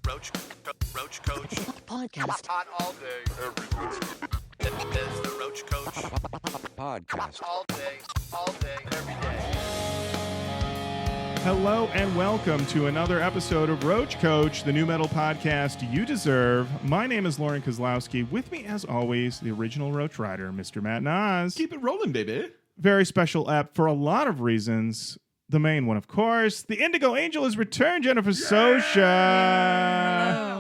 Roach Koach Podcast. hot all day, every day. It's the Roach Koach Podcast. all day, every day. Hello and welcome to another episode of Roach Koach, the new metal podcast you deserve. My name is Lauren Kozlowski. With me, as always, the original Roach Rider, Mr. Matt Nas. Keep it rolling, baby. Very special app for a lot of reasons. The main one, of course, the Indigo Angel has returned, Jennifer Sosha.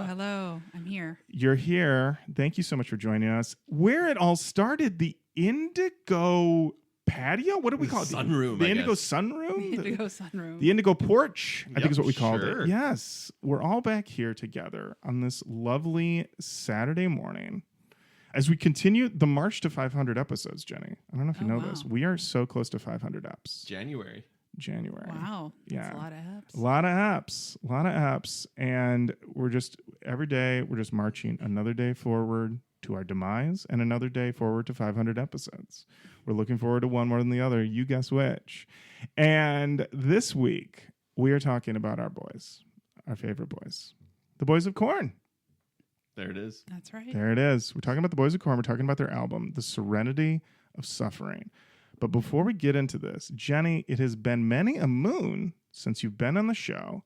Hello. I'm here. You're here. Thank you so much for joining us. Where it all started, the Indigo patio? What do we call it? Sunroom, The I Indigo guess. sunroom? Indigo sunroom. The Indigo porch, I think Yep, is what we called sure. it. Yes. We're all back here together on this lovely Saturday morning as we continue the march to 500 episodes, Jenny. I don't know if you know this. wow. We are so close to 500 eps. January. January. Wow. That's Yeah. a lot of apps. A lot of apps. And we're just, every day, we're just marching another day forward to our demise and another day forward to 500 episodes. We're looking forward to one more than the other. You guess which. And this week, we are talking about our boys, our favorite boys, the boys of Korn. There it is. That's right. There it is. We're talking about the boys of Korn. We're talking about their album, The Serenity of Suffering. But before we get into this, Jenny, it has been many a moon since you've been on the show.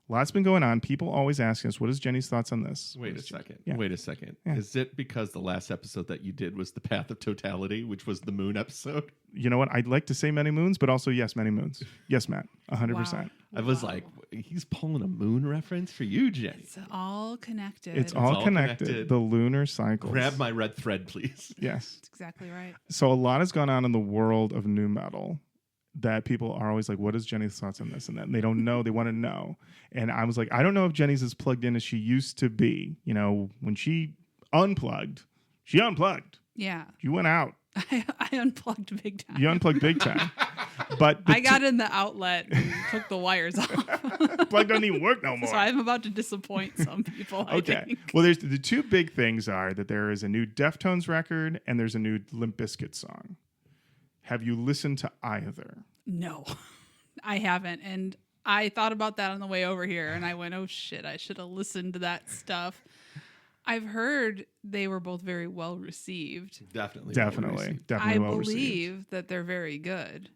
Lots been going on. People always ask us, what is Jenny's thoughts on this? Wait a second. Yeah. Wait a second. Yeah. Is it because the last episode that you did was the Path of Totality, which was the moon episode? You know what? I'd like to say many moons, but also yes, many moons. Yes, Matt, 100%. Wow. I was Wow. like, he's pulling a moon reference for you, Jenny. It's all connected. It's all all connected. connected. The lunar cycles. Grab my red thread, please. Yes. That's exactly right. So a lot has gone on in the world of new metal that people are always like, what is Jenny's thoughts on this and that? And they don't know. They want to know. And I was like, I don't know if Jenny's as plugged in as she used to be. You know, when she unplugged. Yeah. You went out. I unplugged big time. You unplugged big time. But the I got in the outlet and took the wires off. plug doesn't even work no more. So I'm about to disappoint some people, I Okay. think. Well, there's the two big things are that there is a new Deftones record and there's a new Limp Bizkit song. Have you listened to either? No, I haven't. And I thought about that on the way over here and I went, oh shit, I should have listened to that stuff. I've heard they were both very well received. Definitely. Definitely I well believe received. that they're very good,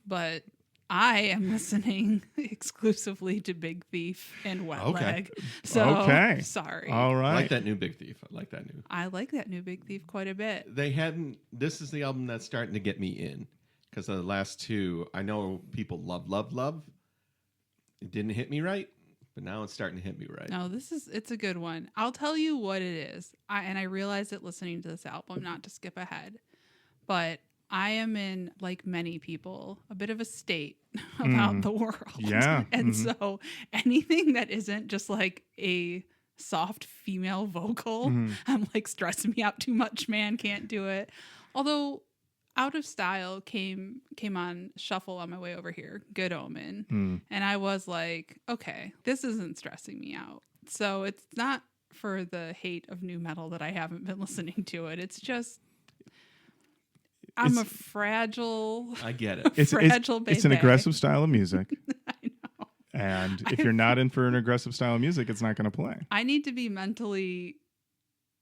but I am listening exclusively to Big Thief and Wet Okay. Leg. So Okay. sorry. All I right. like that new Big Thief. I like that new. I like that new Big Thief quite a bit. They hadn't. This is the album that's starting to get me in because the last two, I know people love. It didn't hit me right, but now it's starting to hit me right. No, it's a good one. I'll tell you what it is. I realized it listening to this album, not to skip ahead, but I am in, like many people, a bit of a state about the world. Yeah. And so anything that isn't just like a soft female vocal, I'm like, stressing me out too much, man. Can't do it. Although Out of Style came on shuffle on my way over here. Good Omen. And I was like, okay, this isn't stressing me out. So it's not for the hate of new metal that I haven't been listening to it. It's just I'm a fragile, I get it. fragile baby. It's an aggressive style of music. I know. And if you're not in for an aggressive style of music, it's not going to play. I need to be mentally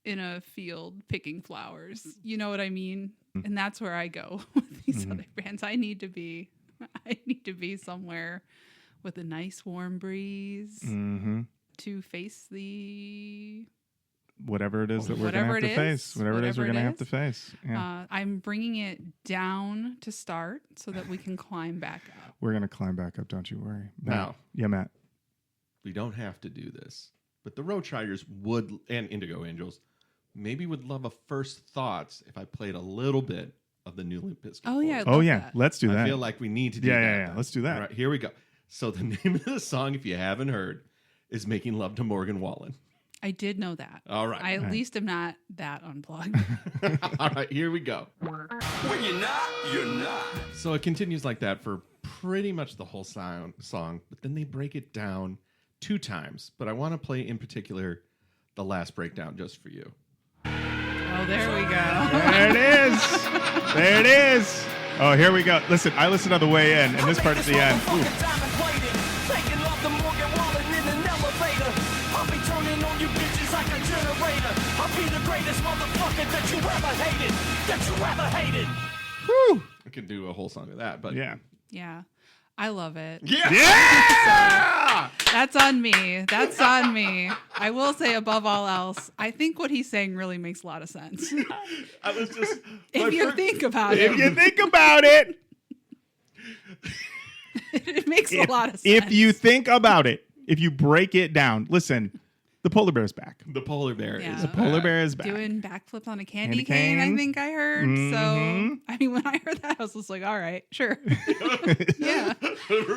in a field picking flowers. You know what I mean? And that's where I go with these other bands. I need to be somewhere with a nice warm breeze to face the Whatever it is that we're going to have to face. Whatever it is we're going to have to face. Yeah. I'm bringing it down to start so that we can climb back up. We're going to climb back up, don't you worry. Matt. Now. Yeah, Matt. We don't have to do this, but the Roach Riders would, and Indigo Angels, maybe would love a first thoughts if I played a little bit of the new Limp Bizkit. Oh, yeah. Oh, love yeah. that. Let's do that. I feel like we need to do Yeah, that. yeah, yeah. then. Let's do that. All right, here we go. So the name of the song, if you haven't heard, is Making Love to Morgan Wallen. I did know that. All right. I at least am not that unplugged. All right, here we go. When you're not, you're not. So it continues like that for pretty much the whole song, but then they break it down 2 times. But I want to play in particular the last breakdown just for you. Oh, there we go. There it is. There it is. Oh, here we go. Listen, I listened on the way in, and this part at the end. Ooh. I'll be the greatest motherfucker that you ever hated. That you ever hated. Whew. I could do a whole song of that, but Yeah. Yeah. I love it. yeah. That's on me. That's on me. I will say, above all else, I think what he's saying really makes a lot of sense. I was just If you think about If it, you think about it, it makes a lot of sense. if you think about it, if you break it down, listen, the polar bear is back. the polar bear Yeah. is The Polar bear is back. doing backflips on a candy Candy cane, cane. I think I heard. Mhm. So, I mean, when I heard that, I was just like, all right, sure. Yeah.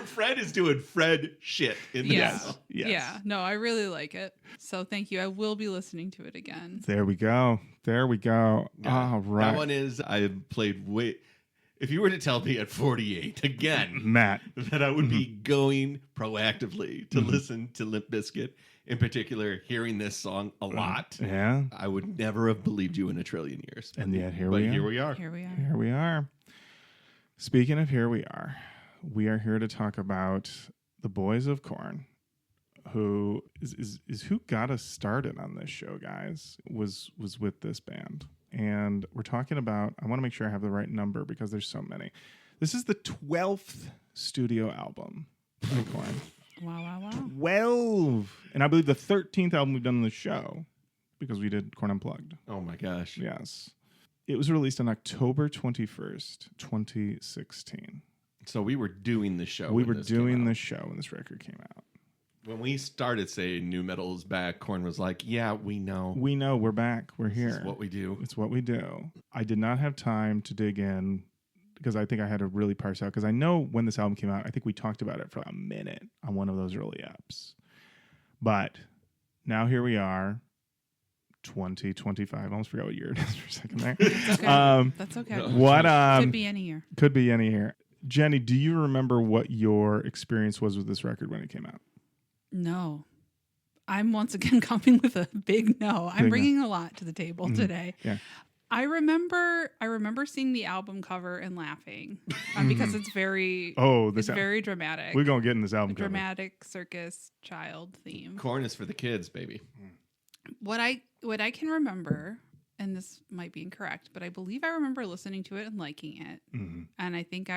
Fred is doing Fred shit in this. Yeah. song. Yes. Yeah. No, I really like it. So thank you. I will be listening to it again. There we go. There we go. Yeah. All right. That one is I've played way. If you were to tell me at 48 again Matt. that I would be going proactively to listen to Limp Bizkit, in particular, hearing this song a lot, Yeah. I would never have believed you in a trillion years. And yet here But we are. here we are. Here we are. Here we are. Speaking of here we are here to talk about the boys of Korn, who is who got us started on this show, guys, was with this band. And we're talking about, I want to make sure I have the right number because there's so many. This is the 12th studio album by Korn. Wow, wow, wow. 12! And I believe the 13th album we've done on the show because we did Korn Unplugged. Oh my gosh. Yes. It was released on October 21st, 2016. So we were doing the show. We when were this came doing out. this show when this record came out. When we started saying new metal is back, Korn was like, yeah, we know. We know we're back. We're This here. is what we do. It's what we do. I did not have time to dig in because I think I had to really parse out. Because I know when this album came out, I think we talked about it for a minute on one of those early apps. But now here we are, 2025. I almost forgot what year it is for a second there. That's okay. That's okay. What Could be any year. could be any year. Jenny, do you remember what your experience was with this record when it came out? No. I'm once again coming with a big no. I'm Big no. bringing a lot to the table today. Yeah. I remember seeing the album cover and laughing because it's very Oh, it's this very dramatic. we're gonna get in this A album cover. dramatic circus child theme. Korn is for the kids, baby. What I can remember, and this might be incorrect, but I believe I remember listening to it and liking it. Mhm. And I think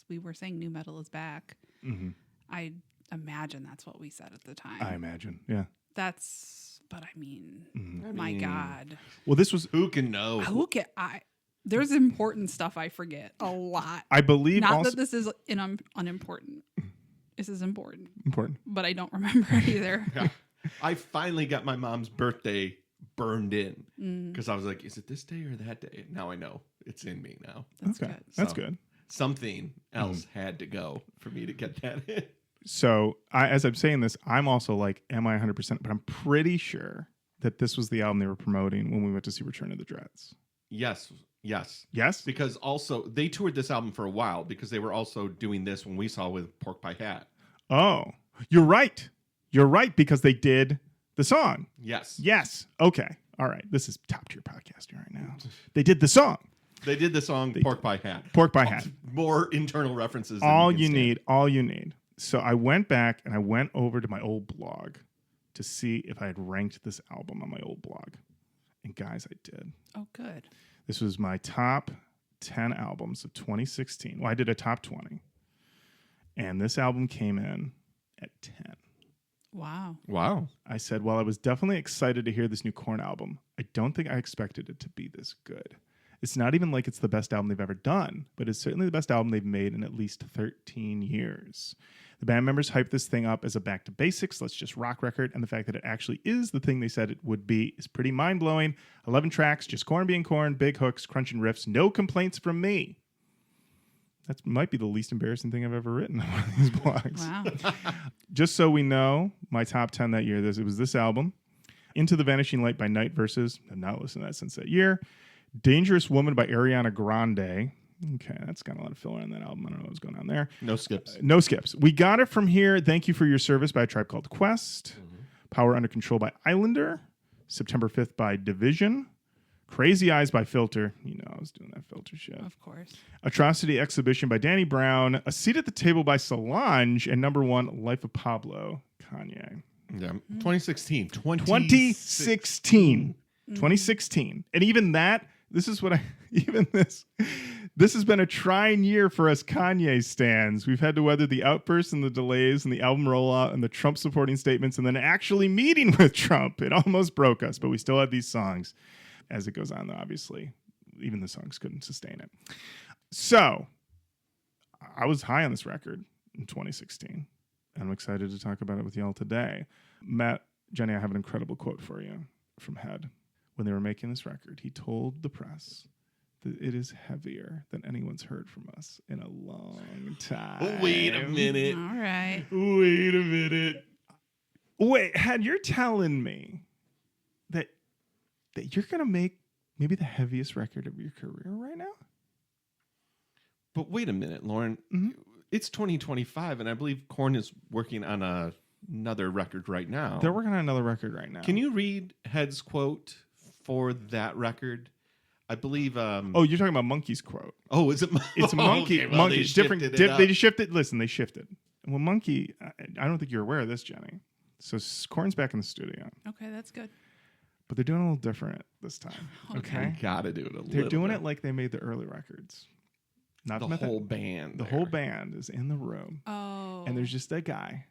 we were saying new metal is back. Mhm. I imagine that's what we said at the time. I imagine. Yeah. But I mean, Mhm. my mean, God. Well, this was, Who can know? There's important stuff I forget a lot. I believe, Not also that this is unimportant. This is important, important. but I don't remember it either. Yeah. I finally got my mom's birthday burned in Mm, because I was like, is it this day or that day? Now I know it's in me now. that's Okay, good. that's So- good. Something else had to go for me to get that in. So, as I'm saying this, I'm also like, am I 100%? But I'm pretty sure that this was the album they were promoting when we went to see Return of the Dreads. Yes. Yes? Because also they toured this album for a while because they were also doing this when we saw with Pork Pie Hat. Oh, you're right. You're right because they did the song. Yes. Yes. Okay. All right. This is top tier podcasting right now. They did the song. They did the song Pork Pie Hat. Pork Pie Hat. More internal references. Than All can you stand. need. All you need. So I went back and I went over to my old blog to see if I had ranked this album on my old blog. And guys, I did. Oh, good. This was my top 10 albums of 2016. Well, I did a top 20. And this album came in at 10. Wow. Wow. I said, well, I was definitely excited to hear this new Korn album. I don't think I expected it to be this good. It's not even like it's the best album they've ever done, but it's certainly the best album they've made in at least 13 years. The band members hyped this thing up as a back to basics, let's just rock record, and the fact that it actually is the thing they said it would be is pretty mind-blowing. 11 tracks, just Korn being Korn, big hooks, crunching riffs, no complaints from me. That might be the least embarrassing thing I've ever written on one of these blogs. Wow. Just so we know, my top 10 that year, it was this album. Into the Vanishing Light by Night Versus. I've not listened to that since that year. Dangerous Woman by Ariana Grande. Okay, that's got a lot of filler on that album. I don't know what's going on there. No skips. No skips. We Got It From Here. Thank You for Your Service by A Tribe Called Quest. Power Under Control by Islander. September 5th by Division. Crazy Eyes by Filter. You know, I was doing that Filter shit. Of course. Atrocity Exhibition by Danny Brown. A Seat at the Table by Solange. And number 1, Life of Pablo, Kanye. Yeah, 2016. 2016. 2016. And even that, this is what this has been a trying year for us Kanye stans. We've had to weather the outbursts and the delays and the album rollout and the Trump supporting statements and then actually meeting with Trump. It almost broke us, but we still had these songs. As it goes on, though, obviously, even the songs couldn't sustain it. So I was high on this record in 2016. And I'm excited to talk about it with y'all today. Matt, Jenny, I have an incredible quote for you from Head. When they were making this record, he told the press that it is heavier than anyone's heard from us in a long time. Wait a minute. All right. Wait a minute. Wait, Head, you're telling me that you're going to make maybe the heaviest record of your career right now? But wait a minute, Lauren. Mm-hmm. It's 2025, and I believe Korn is working on another record right now. They're working on another record right now. Can you read Head's quote for that record? I believe. Oh, you're talking about Monkey's quote. Oh, is it? It's Monkey. Okay, well, Monkey. they Different. shifted it up. They just shifted. Listen, they shifted. Well, Monkey. I don't think you're aware of this, Jenny. So Korn's back in the studio, Okay, that's good. but they're doing a little different this time. Okay. Gotta do it a little. They're doing bit. it like they made the early records. Not The whole band. The whole band is in the room, Oh. and there's just a guy,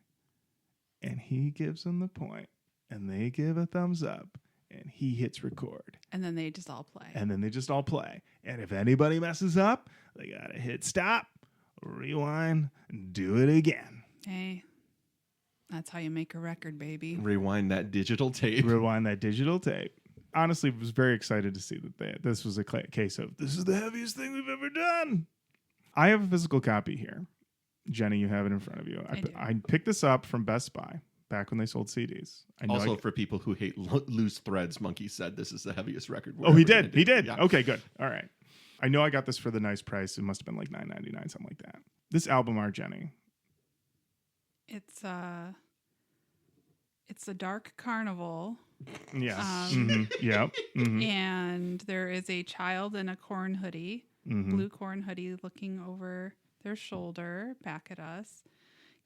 and he gives them the point, and they give a thumbs up, and he hits record. And then they just all play. And then they just all play. And if anybody messes up, they got to hit stop, rewind, and do it again. Hey, that's how you make a record, baby. Rewind that digital tape. Rewind that digital tape. Honestly, was very excited to see that this was a case of this is the heaviest thing we've ever done. I have a physical copy here. Jenny, you have it in front of you. I picked this up from Best Buy back when they sold CDs. Also, for people who hate loose threads, Monkey said this is the heaviest record. Oh, he did. He did. Yeah. Okay, good. All right. I know I got this for the nice price. It must have been like $9.99, something like that. This album art, Jenny. It's the Dark Carnival. Yes. Yep. Mm-hmm. And there is a child in a Korn hoodie, blue Korn hoodie, looking over their shoulder back at us,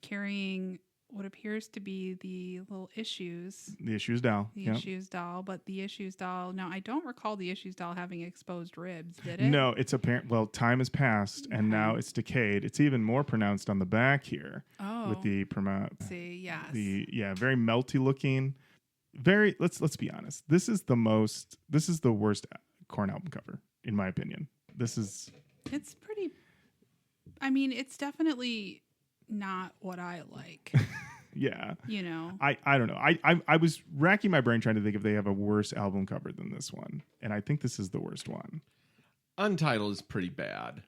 carrying what appears to be the little Issues. The Issues doll. The Yep. Issues doll, but the Issues doll. Now, I don't recall the Issues doll having exposed ribs, did it? No, it's apparent. Well, time has passed, and now it's decayed. It's even more pronounced on the back here. Oh. With the See, yes. very melty looking. Very. Let's be honest. This is the worst Korn album cover, in my opinion. It's pretty. I mean, it's definitely not what I like. Yeah. You know. I don't know. I was racking my brain trying to think if they have a worse album cover than this one, and I think this is the worst one. Untitled is pretty bad.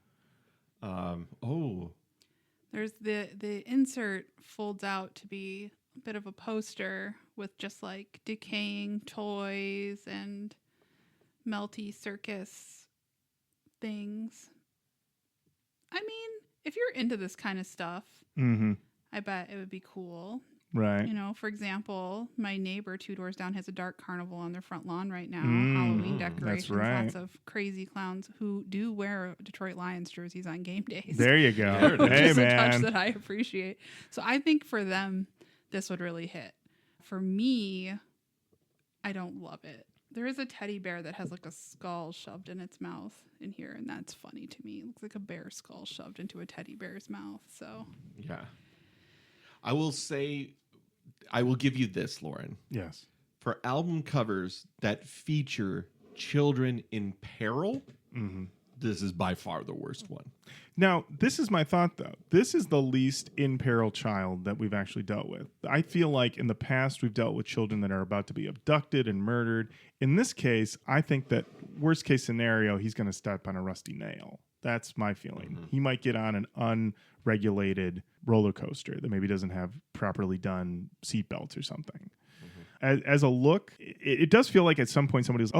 There's the insert folds out to be a bit of a poster with just like decaying toys and melty circus things. I mean, if you're into this kind of stuff, I bet it would be cool. Right. You know, for example, my neighbor 2 doors down has a dark carnival on their front lawn right now. Halloween decorations. That's right. Lots of crazy clowns who do wear Detroit Lions jerseys on game days. There you go. Which Hey, is a touch man. that I appreciate. So I think for them, this would really hit. For me, I don't love it. There is a teddy bear that has like a skull shoved in its mouth in here, and that's funny to me. It looks like a bear skull shoved into a teddy bear's mouth. So Yeah. I will say, I will give you this, Lauren. Yes. For album covers that feature children in peril, this is by far the worst one. Now, this is my thought, though. This is the least in peril child that we've actually dealt with. I feel like in the past we've dealt with children that are about to be abducted and murdered. In this case, I think that worst case scenario, he's going to step on a rusty nail. That's my feeling. He might get on an unregulated roller coaster that maybe doesn't have properly done seatbelts or something. As a look, it does feel like at some point somebody was,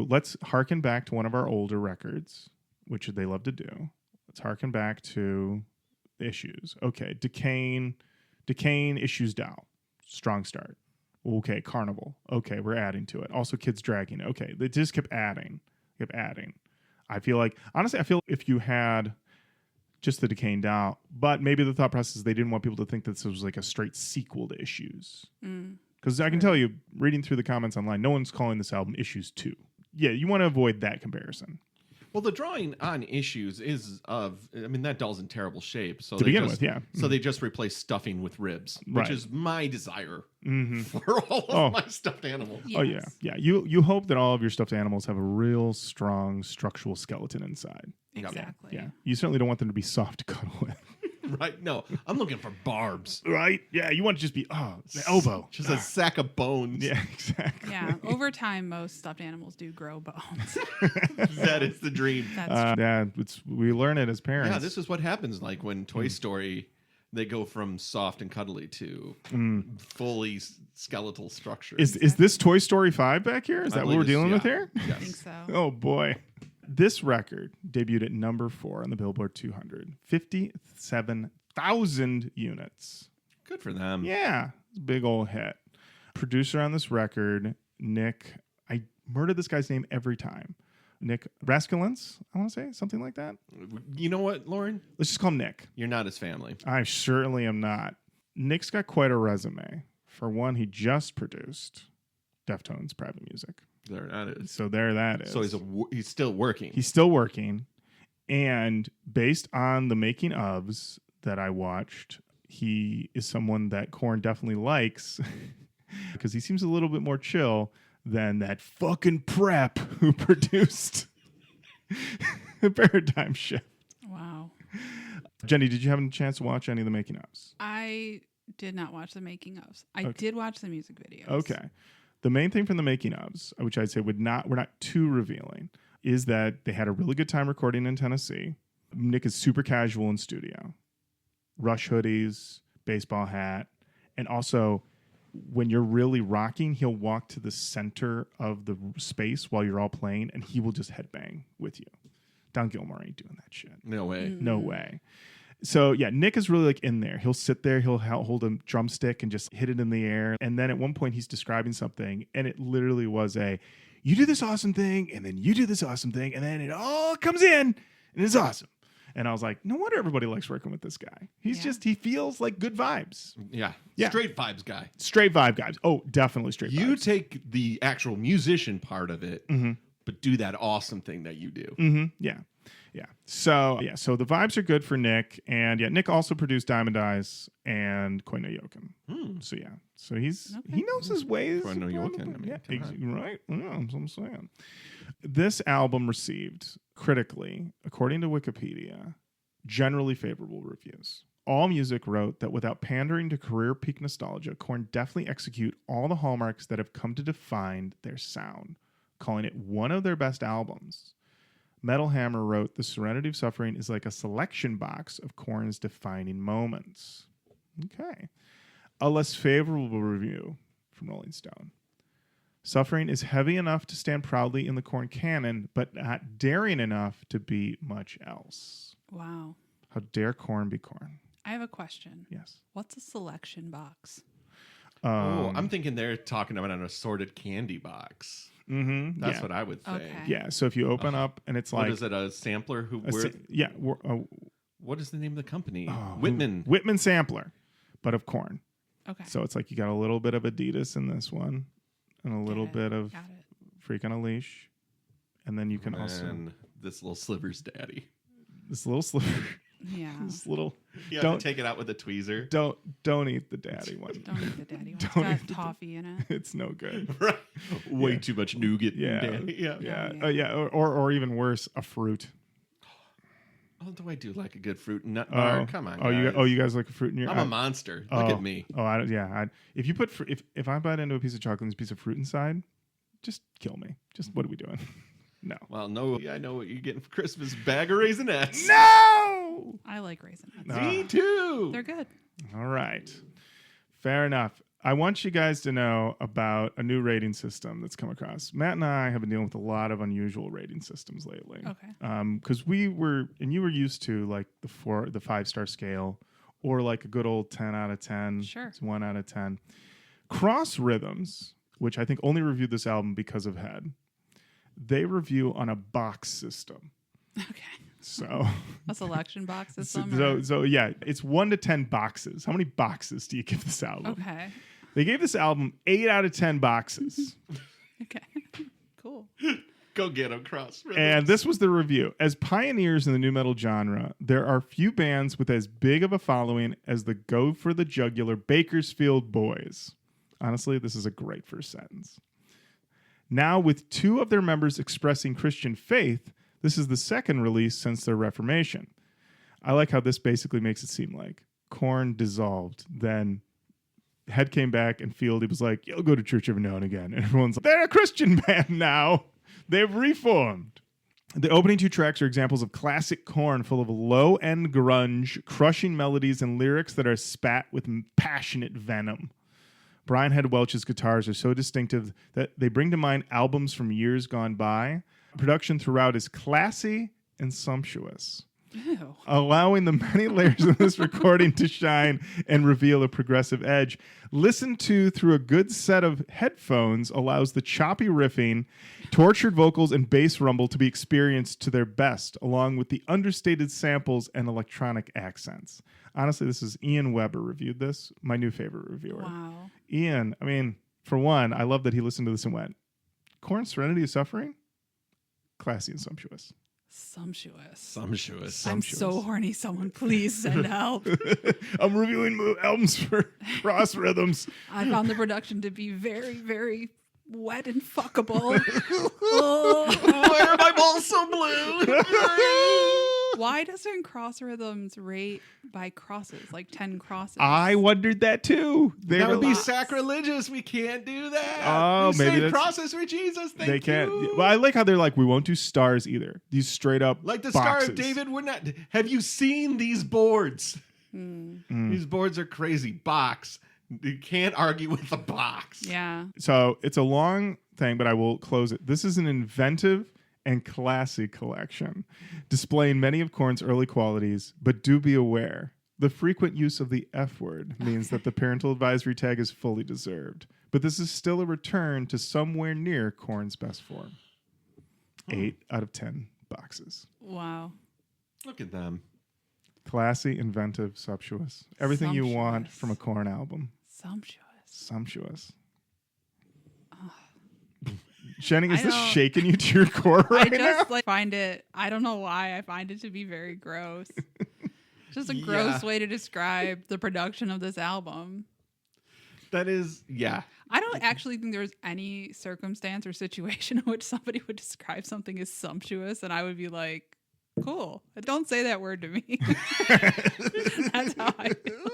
let's harken back to one of our older records, which they love to do. Let's harken back to Issues. Okay, decaying Issues doll. Strong start. Okay, Carnival. Okay, we're adding to it. Also, Kids Dragging. Okay, they just kept adding. I feel like, honestly, if you had just the Decaying Doll. But maybe the thought process is they didn't want people to think that this was like a straight sequel to Issues. Because I can tell you, reading through the comments online, no one's calling this album Issues 2. Yeah, you want to avoid that comparison. Well, the drawing on Issues is that doll's in terrible shape. So To they begin just, with, yeah. So they just replace stuffing with ribs, which Right. is my desire for all of my stuffed animals. Yes. Oh, yeah. Yeah. You hope that all of your stuffed animals have a real strong structural skeleton inside. Exactly. Yeah. You certainly don't want them to be soft to cuddle with. Right? No, I'm looking for barbs. Right? Yeah. You want to just be, the elbow. Just a sack of bones. Yeah, exactly. Yeah. Over time, most stuffed animals do grow bones. That is the dream. That's Yeah, we learn it as parents. Yeah, this is what happens like when Toy Story, they go from soft and cuddly to fully skeletal structure. Is this Toy Story 5 back here? Is I that what believe we're it's- dealing with yeah. here? I think so. Oh, boy. This record debuted at number 4 on the Billboard 200. 57,000 units. Good for them. Yeah, it's a big old hit. Producer on this record, Nick. I murder this guy's name every time. Nick Raskulins, I want to say, something like that. You know what, Lauren? Let's just call him Nick. You're not his family. I certainly am not. Nick's got quite a resume. For one, he just produced Deftones' Private Music. There that is. So there that is. So he's still working. He's still working. And based on the making ofs that I watched, he is someone that Korn definitely likes because he seems a little bit more chill than that fucking prep who produced Paradigm Shift. Wow. Jenny, did you have a chance to watch any of the making ofs? I did not watch the making ofs. I did watch the music videos. Okay. The main thing from the making ofs, which I'd say we're not too revealing, is that they had a really good time recording in Tennessee. Nick is super casual in studio. Rush hoodies, baseball hat, and also when you're really rocking, he'll walk to the center of the space while you're all playing, and he will just headbang with you. Don Gilmore ain't doing that shit. No way. No way. So yeah, Nick is really like in there. He'll sit there, he'll hold a drumstick and just hit it in the air. And then at one point he's describing something, and it literally was you do this awesome thing, and then you do this awesome thing, and then it all comes in, and it's awesome. And I was like, no wonder everybody likes working with this guy. He feels like good vibes. Yeah. Yeah. Straight vibes guy. Straight vibe guys. Oh, definitely straight You vibes. take the actual musician part of it, but do that awesome thing that you do. Yeah. Yeah. So the vibes are good for Nick. And yeah, Nick also produced Diamond Eyes and Koi no Yoken. So yeah. So he knows his ways. Koi no Yoken, I mean, Yeah, come on. right. Yeah, that's what I'm saying. This album received critically, according to Wikipedia, generally favorable reviews. AllMusic wrote that without pandering to career peak nostalgia, Korn definitely execute all the hallmarks that have come to define their sound, calling it one of their best albums. Metal Hammer wrote, the Serenity of Suffering is like a selection box of Korn's defining moments. Okay. A less favorable review from Rolling Stone. Suffering is heavy enough to stand proudly in the Korn canon, but not daring enough to be much else. Wow. How dare Korn be Korn? I have a question. Yes. What's a selection box? I'm thinking they're talking about an assorted candy box. Mm-hmm. That's what I would think. Okay. Yeah, so if you open up and it's What like... is it, a sampler? What is the name of the company? Whitman. Whitman Sampler, but of Korn. Okay. So it's like you got a little bit of Adidas in this one and a little bit of Got it. Freak on a Leash. And then you can also... And this little sliver's daddy. This little sliver... Yeah. This little... You have Don't- to take it out with a tweezer. Don't eat the daddy one. Don't eat the daddy one. It's Don't got eat the- toffee in it. It's no good. Right. Way Yeah. too much nougat. Yeah. Daddy. Yeah. Yeah, Yeah. or even worse, a fruit. Oh, do I do like a good fruit nut bar? Come on. You guys like a fruit in your? I'm a monster. Look at me. Oh, I don't. Yeah, if you put if I bite into a piece of chocolate and there's a piece of fruit inside, just kill me. Just what are we doing? No. Well, no, I know what you're getting for Christmas. Bag of Raisinets. No. I like Raisinets. Me too. They're good. All right. Fair enough. I want you guys to know about a new rating system that's come across. Matt and I have been dealing with a lot of unusual rating systems lately. Okay. Because you were used to like the 5-star scale, or like a good old 10 out of 10. Sure. It's 1 out of 10. Cross Rhythms, which I think only reviewed this album because of Head, they review on a box system. Okay. So, A selection box this summer. so yeah, it's 1 to 10 boxes. How many boxes do you give this album? Okay. They gave this album 8 out of 10 boxes. Okay. Cool. Go get them, Cross. And this was the review. As pioneers in the nu metal genre, there are few bands with as big of a following as the Go for the Jugular Bakersfield Boys. Honestly, this is a great first sentence. Now, with 2 of their members expressing Christian faith, this is the second release since their reformation. I like how this basically makes it seem like Korn dissolved, then Head came back and Fieldy was like, you'll go to church every now and again. And everyone's like, they're a Christian band now. They've reformed. The opening 2 tracks are examples of classic Korn, full of low-end grunge, crushing melodies and lyrics that are spat with passionate venom. Brian Head Welch's guitars are so distinctive that they bring to mind albums from years gone by. Production throughout is classy and sumptuous, Ew. allowing the many layers of this recording to shine and reveal a progressive edge. Listened to through a good set of headphones allows the choppy riffing, tortured vocals, and bass rumble to be experienced to their best, along with the understated samples and electronic accents. Honestly, this is Ian Weber reviewed this, my new favorite reviewer. Wow. Ian, I mean, for one, I love that he listened to this and went, Korn, Serenity of Suffering? Classy and sumptuous. Sumptuous. I'm so horny. Someone please send help. I'm reviewing albums for Cross Rhythms. I found the production to be very, very wet and fuckable. Oh. Why are my balls so blue? Why doesn't Cross Rhythms rate by crosses, like 10 crosses? I wondered that too. That would be lots. sacrilegious. We can't do that. Oh, we maybe save that's- process for Jesus. Thank They can't. you. Well, I like how they're like, we won't do stars either. These straight up Like the boxes. Star of David would not. Have you seen these boards? Mm. These boards are crazy. Box. You can't argue with the box. Yeah. So it's a long thing, but I will close it. This is an inventive and classy collection, displaying many of Korn's early qualities, but do be aware, the frequent use of the F word means that the parental advisory tag is fully deserved. But this is still a return to somewhere near Korn's best form. 8 out of 10 boxes. Wow. Look at them. Classy, inventive, sumptuous. Everything you want Sumptuous. from a Korn album. Sumptuous. Sumptuous. Jenny, is I this don't- shaking you to your core right I just now? like find it. I don't know why I find it to be very gross. Just a gross Yeah. way to describe the production of this album. That is, yeah. I don't actually think there's any circumstance or situation in which somebody would describe something as sumptuous and I would be like, cool. Don't say that word to me. That's how I feel.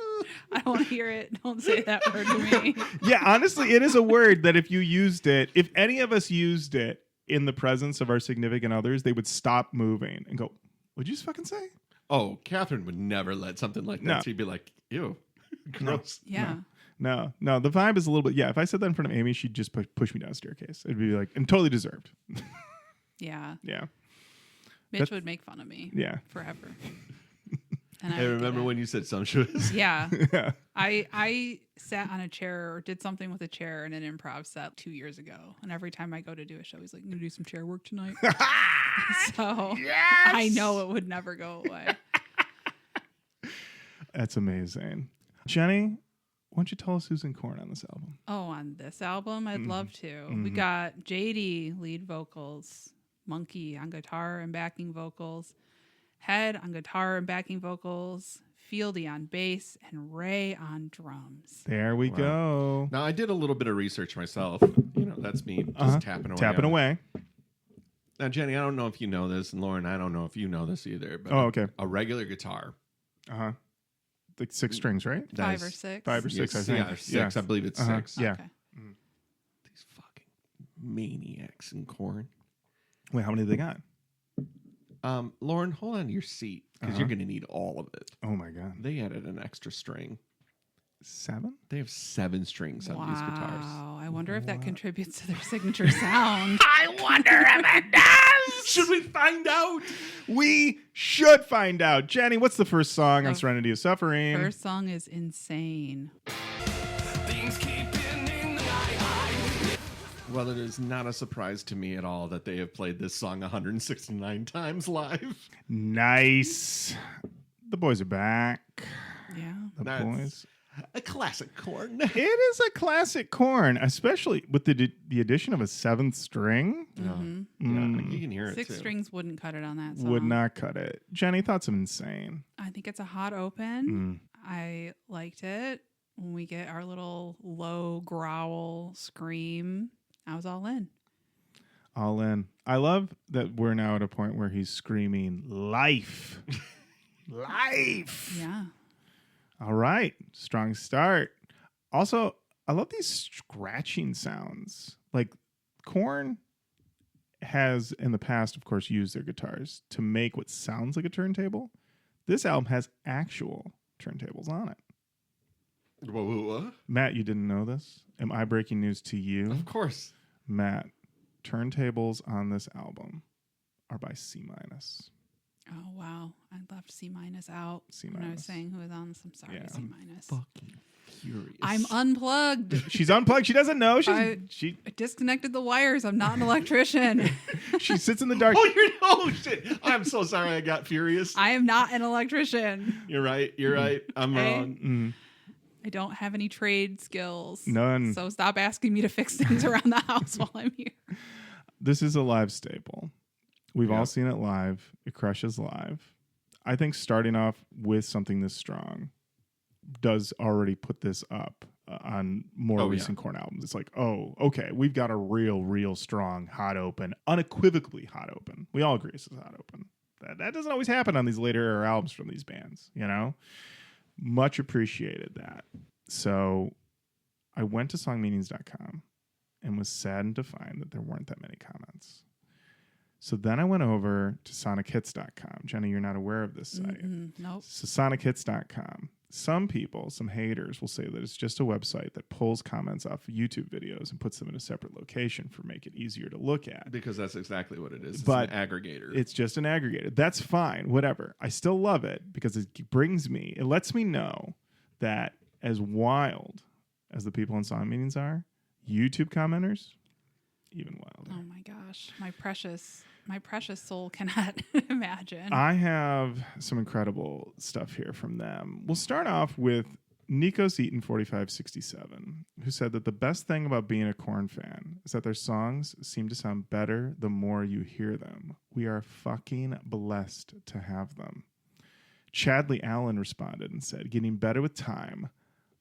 I don't want to hear it. Don't say that word to me. Yeah, honestly, it is a word that if you used it, if any of us used it in the presence of our significant others, they would stop moving and go, what'd you just fucking say? Oh, Catherine would never let something like that. No. She'd be like, ew, gross. Yeah. No, the vibe is a little bit, yeah, if I said that in front of Amy, she'd just push me down a staircase. It'd be like, and totally deserved. Yeah. Yeah, Mitch would make fun of me yeah. forever. And I remember when you said sumptuous. Yeah. Yeah. I sat on a chair or did something with a chair in an improv set 2 years ago. And every time I go to do a show, he's like, I'm going to do some chair work tonight. So I know it would never go away. That's amazing. Jenny, why don't you tell us who's in Korn on this album? Oh, on this album, I'd love to. We got JD lead vocals, Monkey on guitar and backing vocals, Head on guitar and backing vocals, Fieldy on bass, and Ray on drums. There we go. Now, I did a little bit of research myself. You know, that's me just tapping away. Tapping on it. away. Now, Jenny, I don't know if you know this, and Lauren, I don't know if you know this either, but Oh, okay. a regular guitar. Uh-huh. Like 6 strings, right? that 5 or is- 6. 5 or 6, I think. Yeah, 6. I believe it's 6. Yeah. Okay. These fucking maniacs in Korn. Wait, how many they got? Lauren, hold on to your seat because you're going to need all of it. Oh my God. They added an extra string. 7? They have 7 strings on these guitars. Wow. I wonder if that contributes to their signature sound. I wonder if it does. Should we find out? We should find out. Jenny, what's the first song on Serenity of Suffering? First song is Insane. Well, it is not a surprise to me at all that they have played this song 169 times live. Nice. The boys are back. Yeah. The That's boys. a classic Korn. It is a classic Korn, especially with the addition of a seventh string. Mhm. Yeah, you can hear it 6 too. strings wouldn't cut it on that song. Would not cut it. Jenny, thoughts of Insane. I think it's a hot open. I liked it. When we get our little low growl scream, I was all in. All in. I love that we're now at a point where he's screaming life. Life. Yeah. All right. Strong start. Also, I love these scratching sounds. Like Korn has in the past, of course, used their guitars to make what sounds like a turntable. This album has actual turntables on it. What? Matt, you didn't know this? Am I breaking news to you? Of course. Matt, turntables on this album are by C-. Oh, wow. I left C- out C-. when I was saying who was on this. I'm sorry, Yeah. C-. Fucking furious. I'm unplugged. She's unplugged. She doesn't know. I disconnected the wires. I'm not an electrician. She sits in the dark. Oh, shit. I'm so sorry I got furious. I am not an electrician. You're right. You're right. I'm Okay. wrong. I don't have any trade skills. None. So stop asking me to fix things around the house while I'm here. This is a live staple. We've Yeah. all seen it live. It crushes live. I think starting off with something this strong does already put this up on more recent Korn albums. It's like, oh, okay, we've got a real strong hot open, unequivocally hot open. We all agree this is hot open. That doesn't always happen on these later era albums from these bands, you know? Much appreciated that. So I went to songmeanings.com and was saddened to find that there weren't that many comments. So then I went over to sonichits.com. Jenny, you're not aware of this site. Nope. So sonichits.com. Some people, some haters will say that it's just a website that pulls comments off of YouTube videos and puts them in a separate location for make it easier to look at. Because that's exactly what it is. It's But an aggregator. It's just an aggregator. That's fine. Whatever. I still love it because it lets me know that as wild as the people in Song Meanings are, YouTube commenters, even wilder. Oh my gosh. My precious soul cannot imagine. I have some incredible stuff here from them. We'll start off with Nikos Eaton 4567, who said that the best thing about being a Korn fan is that their songs seem to sound better the more you hear them. We are fucking blessed to have them. Chadley Allen responded and said, getting better with time,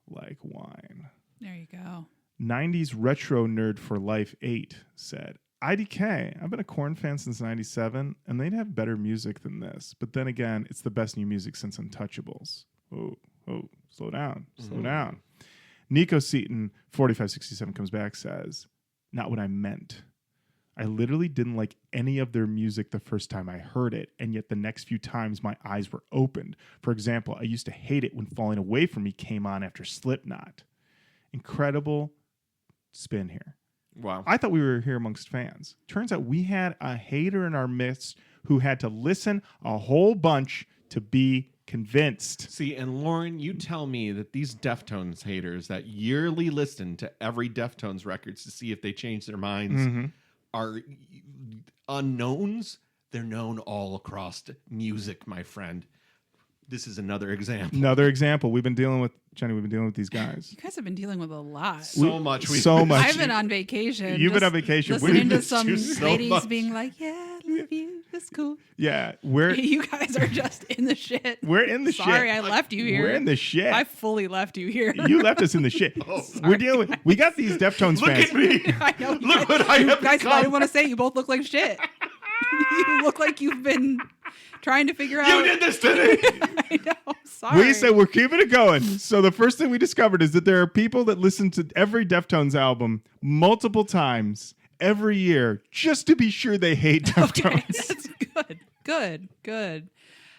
like wine. There you go. 90s retro nerd for life 8 said, IDK, I've been a Korn fan since 97, and they'd have better music than this. But then again, it's the best new music since Untouchables. Oh, slow down. Nico Seaton, 4567, comes back, says, not what I meant. I literally didn't like any of their music the first time I heard it, and yet the next few times my eyes were opened. For example, I used to hate it when Falling Away From Me came on after Slipknot. Incredible spin here. Wow. I thought we were here amongst fans. Turns out we had a hater in our midst who had to listen a whole bunch to be convinced. See, and Lauren, you tell me that these Deftones haters that yearly listen to every Deftones records to see if they change their minds are unknowns. They're known all across music, my friend. This is another example. We've been dealing with these guys. You guys have been dealing with a lot. So much. I've been on vacation. You've been on vacation. Listening to some so ladies much. being like, yeah, I love you. That's cool. Yeah, You guys are just in the shit. we're in the shit. Sorry, I left you here. We're in the shit. I fully left you here. You left us in the shit. We're dealing with. We got these Deftones Look fans. at me. I know. Look what I have guys, become. I didn't want to say it. You both look like shit. You look like you've been trying to figure out. You did this to me. I know. Sorry. We said we're keeping it going. So the first thing we discovered is that there are people that listen to every Deftones album multiple times every year just to be sure they hate Deftones. Okay, that's good.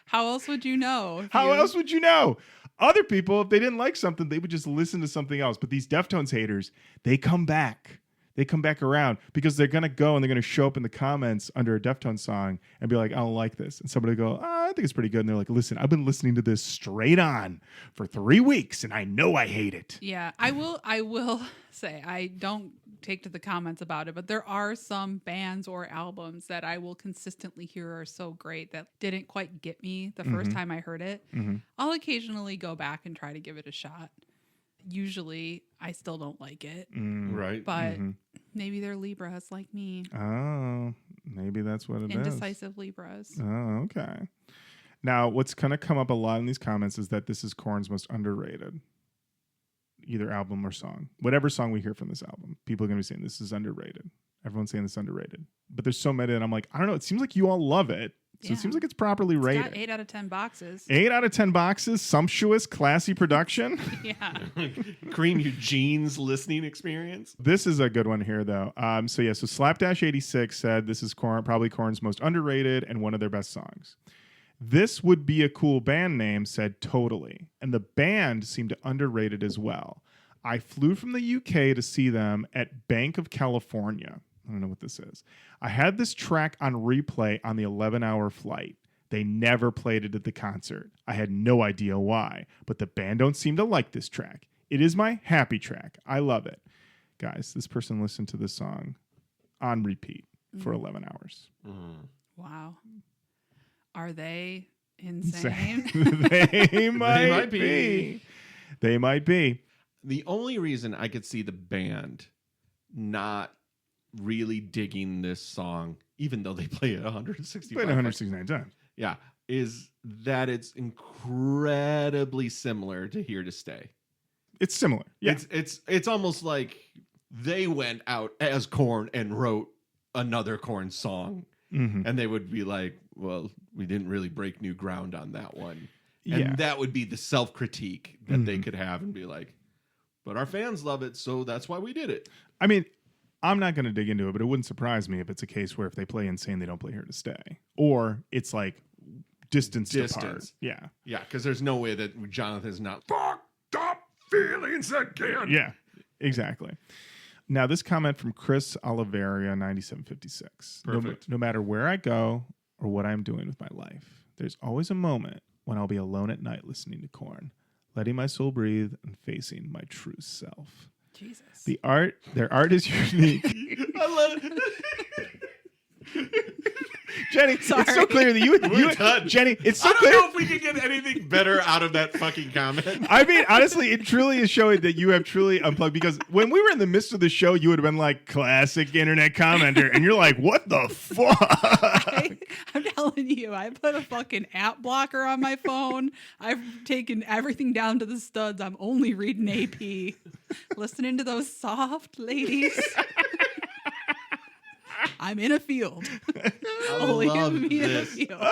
How else would you know? How else would you know? Other people, if they didn't like something, they would just listen to something else. But these Deftones haters, they come back. They come back around because they're going to go and they're going to show up in the comments under a Deftones song and be like, I don't like this. And somebody will go, I think it's pretty good. And they're like, listen, I've been listening to this straight on for 3 weeks and I know I hate it. Yeah, I will say I don't take to the comments about it, but there are some bands or albums that I will consistently hear are so great that didn't quite get me the first time I heard it. I'll occasionally go back and try to give it a shot. Usually I still don't like it, Right. but maybe they're Libras like me. Oh, maybe that's what it is. Indecisive Libras. Oh, okay. Now, what's going to come up a lot in these comments is that this is Korn's most underrated, either album or song. Whatever song we hear from this album, people are going to be saying this is underrated. Everyone's saying this is underrated. But there's so many that I'm like, I don't know. It seems like you all love it. So it seems like it's properly It's rated. got 8 out of 10 boxes. 8 out of 10 boxes, sumptuous, classy production. Yeah. Cream your jeans listening experience. This is a good one here, though. So Slapdash86 said this is probably Korn's most underrated and one of their best songs. This would be a cool band name, said Totally. And the band seemed underrated as well. I flew from the UK to see them at Bank of California. I don't know what this is. I had this track on replay on the 11-hour flight. They never played it at the concert. I had no idea why, but the band don't seem to like this track. It is my happy track. I love it. Guys, this person listened to this song on repeat for 11 hours. Wow. Are they insane? They might be. They might be. The only reason I could see the band not really digging this song, even though they play it 165 Played 169 times. yeah, is that it's incredibly similar to Here to Stay. It's similar. Yeah. It's almost like they went out as Korn and wrote another Korn song, and they would be like, well, we didn't really break new ground on that one. And that would be the self-critique that they could have and be like, but our fans love it, so that's why we did it. I mean, I'm not going to dig into it, but it wouldn't surprise me if it's a case where if they play Insane, they don't play Here to Stay. Or it's like distance apart. Yeah. Yeah, because there's no way that Jonathan's not fucked up feelings again. Yeah, exactly. Now, this comment from Chris Oliveria, 9756. Perfect. No matter where I go or what I'm doing with my life, there's always a moment when I'll be alone at night listening to Korn, letting my soul breathe and facing my true self. Jesus. Their art is unique. I love it. Jenny, it's so clear that you done. Jenny, it's so I don't clear. know if we can get anything better out of that fucking comment. I mean, honestly, it truly is showing that you have truly unplugged, because when we were in the midst of the show, you would have been like, classic internet commenter, and you're like, what the fuck? I'm telling you, I put a fucking app blocker on my phone. I've taken everything down to the studs. I'm only reading AP. Listening to those soft ladies. I'm in a field. Only me in a field.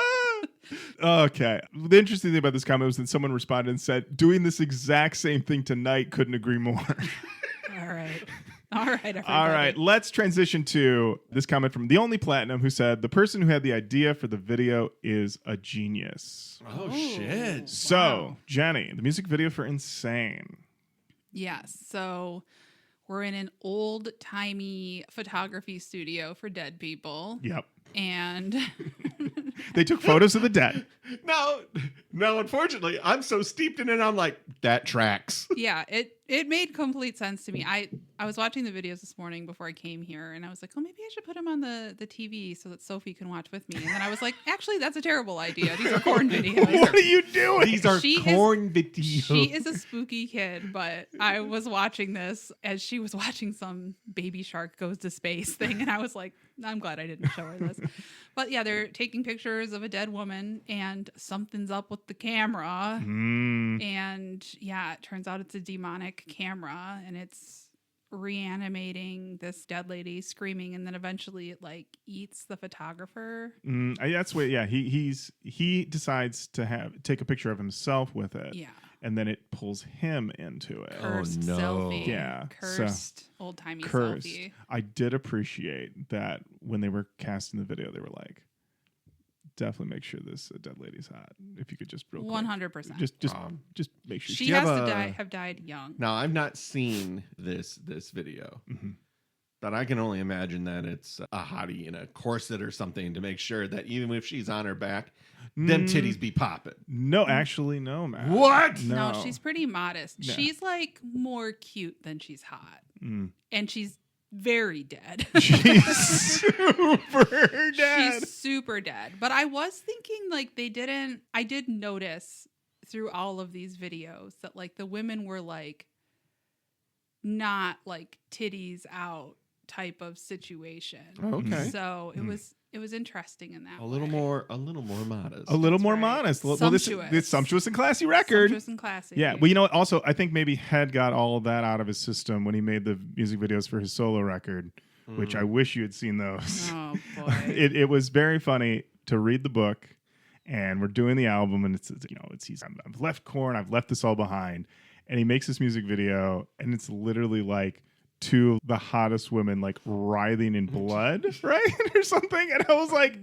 Okay. The interesting thing about this comment was that someone responded and said, doing this exact same thing tonight, couldn't agree more. All right. Everybody. All right. Let's transition to this comment from The Only Platinum, who said, the person who had the idea for the video is a genius. Oh, shit. So, Jenny, the music video for Insane. Yes. So we're in an old-timey photography studio for dead people. Yep. And they took photos of the dead. No, unfortunately, I'm so steeped in it, I'm like, that tracks. yeah, it made complete sense to me. I was watching the videos this morning before I came here, and I was like, oh, maybe I should put them on the TV so that Sophie can watch with me. And then I was like, actually, that's a terrible idea. These are Korn videos. What are you doing? These are Korn videos. She is a spooky kid, but I was watching this as she was watching some Baby Shark Goes to Space thing, and I was like, I'm glad I didn't show her this. But yeah, they're taking pictures of a dead woman, and something's up with the camera. And yeah, it turns out it's a demonic camera, and it's reanimating this dead lady screaming, and then eventually it like eats the photographer. That's what. Yeah, he decides to take a picture of himself with it. Yeah. And then it pulls him into it. Cursed no. selfie. Yeah, Cursed old-timey Cursed. selfie. I did appreciate that when they were casting the video, they were like, definitely make sure this dead lady's hot. If you could just real quick. 100%. Just make sure. She has to have died young. Now, I've not seen this video, but I can only imagine that it's a hottie in a corset or something to make sure that even if she's on her back, them titties be popping. No, actually, no, man. What? No, she's pretty modest. No. She's like more cute than she's hot. And she's very dead. She's super dead. She's super dead. But I was thinking like I did notice through all of these videos that like the women were like not like titties out type of situation. Okay. So it was interesting in that A little more modest. A little That's more right. modest. Well, Sumptuous. this sumptuous and classy record. Sumptuous and classy. Yeah. Well, you know what? Also, I think maybe Head got all of that out of his system when he made the music videos for his solo record, which I wish you had seen those. Oh boy. It was very funny to read the book, and we're doing the album, and it's I've left Korn, I've left this all behind, and he makes this music video, and it's literally like two of the hottest women like writhing in blood, right, or something, and I was like,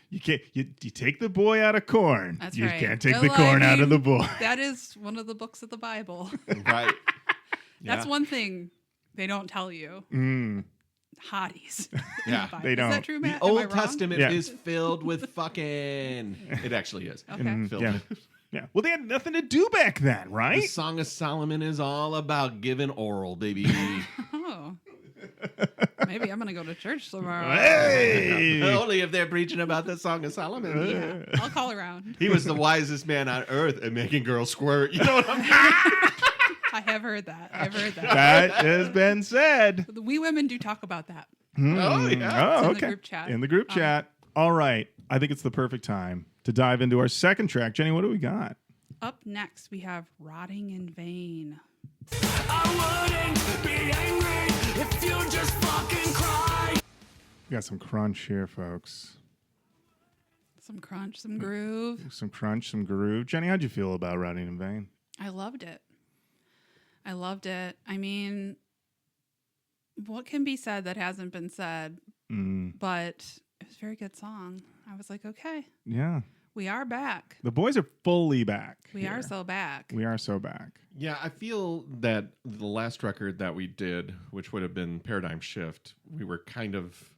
you can't you take the boy out of Korn, That's you right. can't take Well, the Korn I out of the mean, boy. That is one of the books of the Bible. Right. That's Yeah. one thing they don't tell you. Hotties. in Yeah, the Bible. they Is don't. that true, The Matt? Am I Old wrong? Testament Yeah. is filled with fucking. It actually is. Okay. Filled. Yeah. Yeah. Well, they had nothing to do back then, The right? Song of Solomon is all about giving oral, baby. Oh. Maybe I'm going to go to church tomorrow. Hey! Only if they're preaching about the Song of Solomon. Yeah, I'll call around. He was the wisest man on earth at making girls squirt. You know what I'm saying? I have heard that. I've heard that. That has been said. We women do talk about that. Oh, yeah. Oh, It's in the okay. group chat. In the group chat. All right. I think it's the perfect time to dive into our second track. Jenny, what do we got? Up next, we have Rotting in Vain. I wouldn't be angry if you just fucking cry. We got some crunch here, folks. Some crunch, some groove. Some crunch, some groove. Jenny, how'd you feel about Riding in Vain? I loved it. I mean, what can be said that hasn't been said? But it was a very good song. I was like, okay, Yeah. we are back. The boys are fully back. We here. are so back. We are so back. Yeah, I feel that the last record that we did, which would have been Paradigm Shift, we were kind of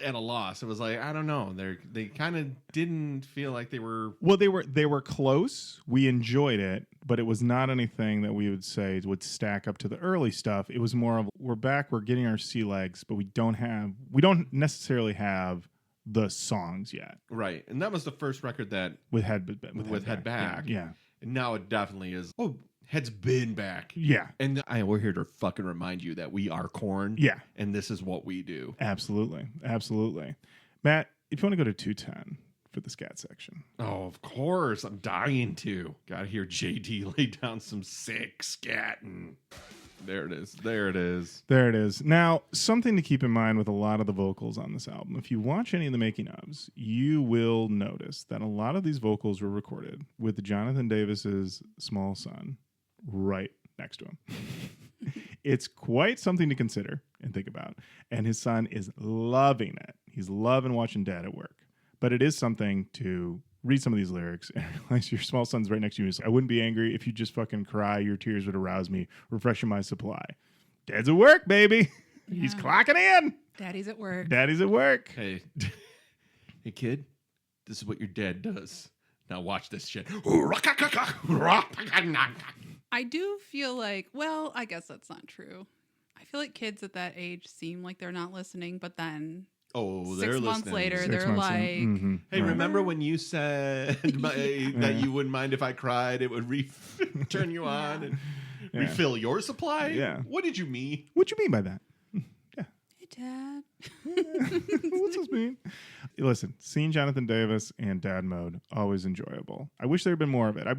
at a loss. It was like, I don't know. They kind of didn't feel like they were. Well, they were close. We enjoyed it, but it was not anything that we would say would stack up to the early stuff. It was more of we're back, we're getting our sea legs, but we don't necessarily have the songs yet. Right. And that was the first record that With head back. Yeah. And now it definitely is. Oh, Head's been back. Yeah. And we're here to fucking remind you that we are Korn. Yeah. And this is what we do. Absolutely. Absolutely. Matt, if you want to go to 210 for the scat section. Oh, of course. I'm dying to. Gotta hear JD lay down some sick scatting. There it is. There it is. There it is. Now, something to keep in mind with a lot of the vocals on this album. If you watch any of the making ofs, you will notice that a lot of these vocals were recorded with Jonathan Davis's small son right next to him. It's quite something to consider and think about. And his son is loving it. He's loving watching Dad at work. But it is something to read some of these lyrics and realize your small son's right next to you. I wouldn't be angry if you just fucking cry. Your tears would arouse me, refreshing my supply. Dad's at work, baby. He's Yeah. clocking in. Daddy's at work. Daddy's at work. Hey, hey, kid. This is what your dad does. Now watch this shit. I do feel like, well, I guess that's not true. I feel like kids at that age seem like they're not listening, but then Oh, 6 they're months listening. later, 6 they're months like, in. Mhm. Hey, Right. remember when you said that you wouldn't mind if I cried? It would turn you on and Yeah. refill your supply? Yeah. What did you mean? What you mean by that? hey, Dad. What's this mean? Listen, seeing Jonathan Davis and Dad mode, always enjoyable. I wish there had been more of it. I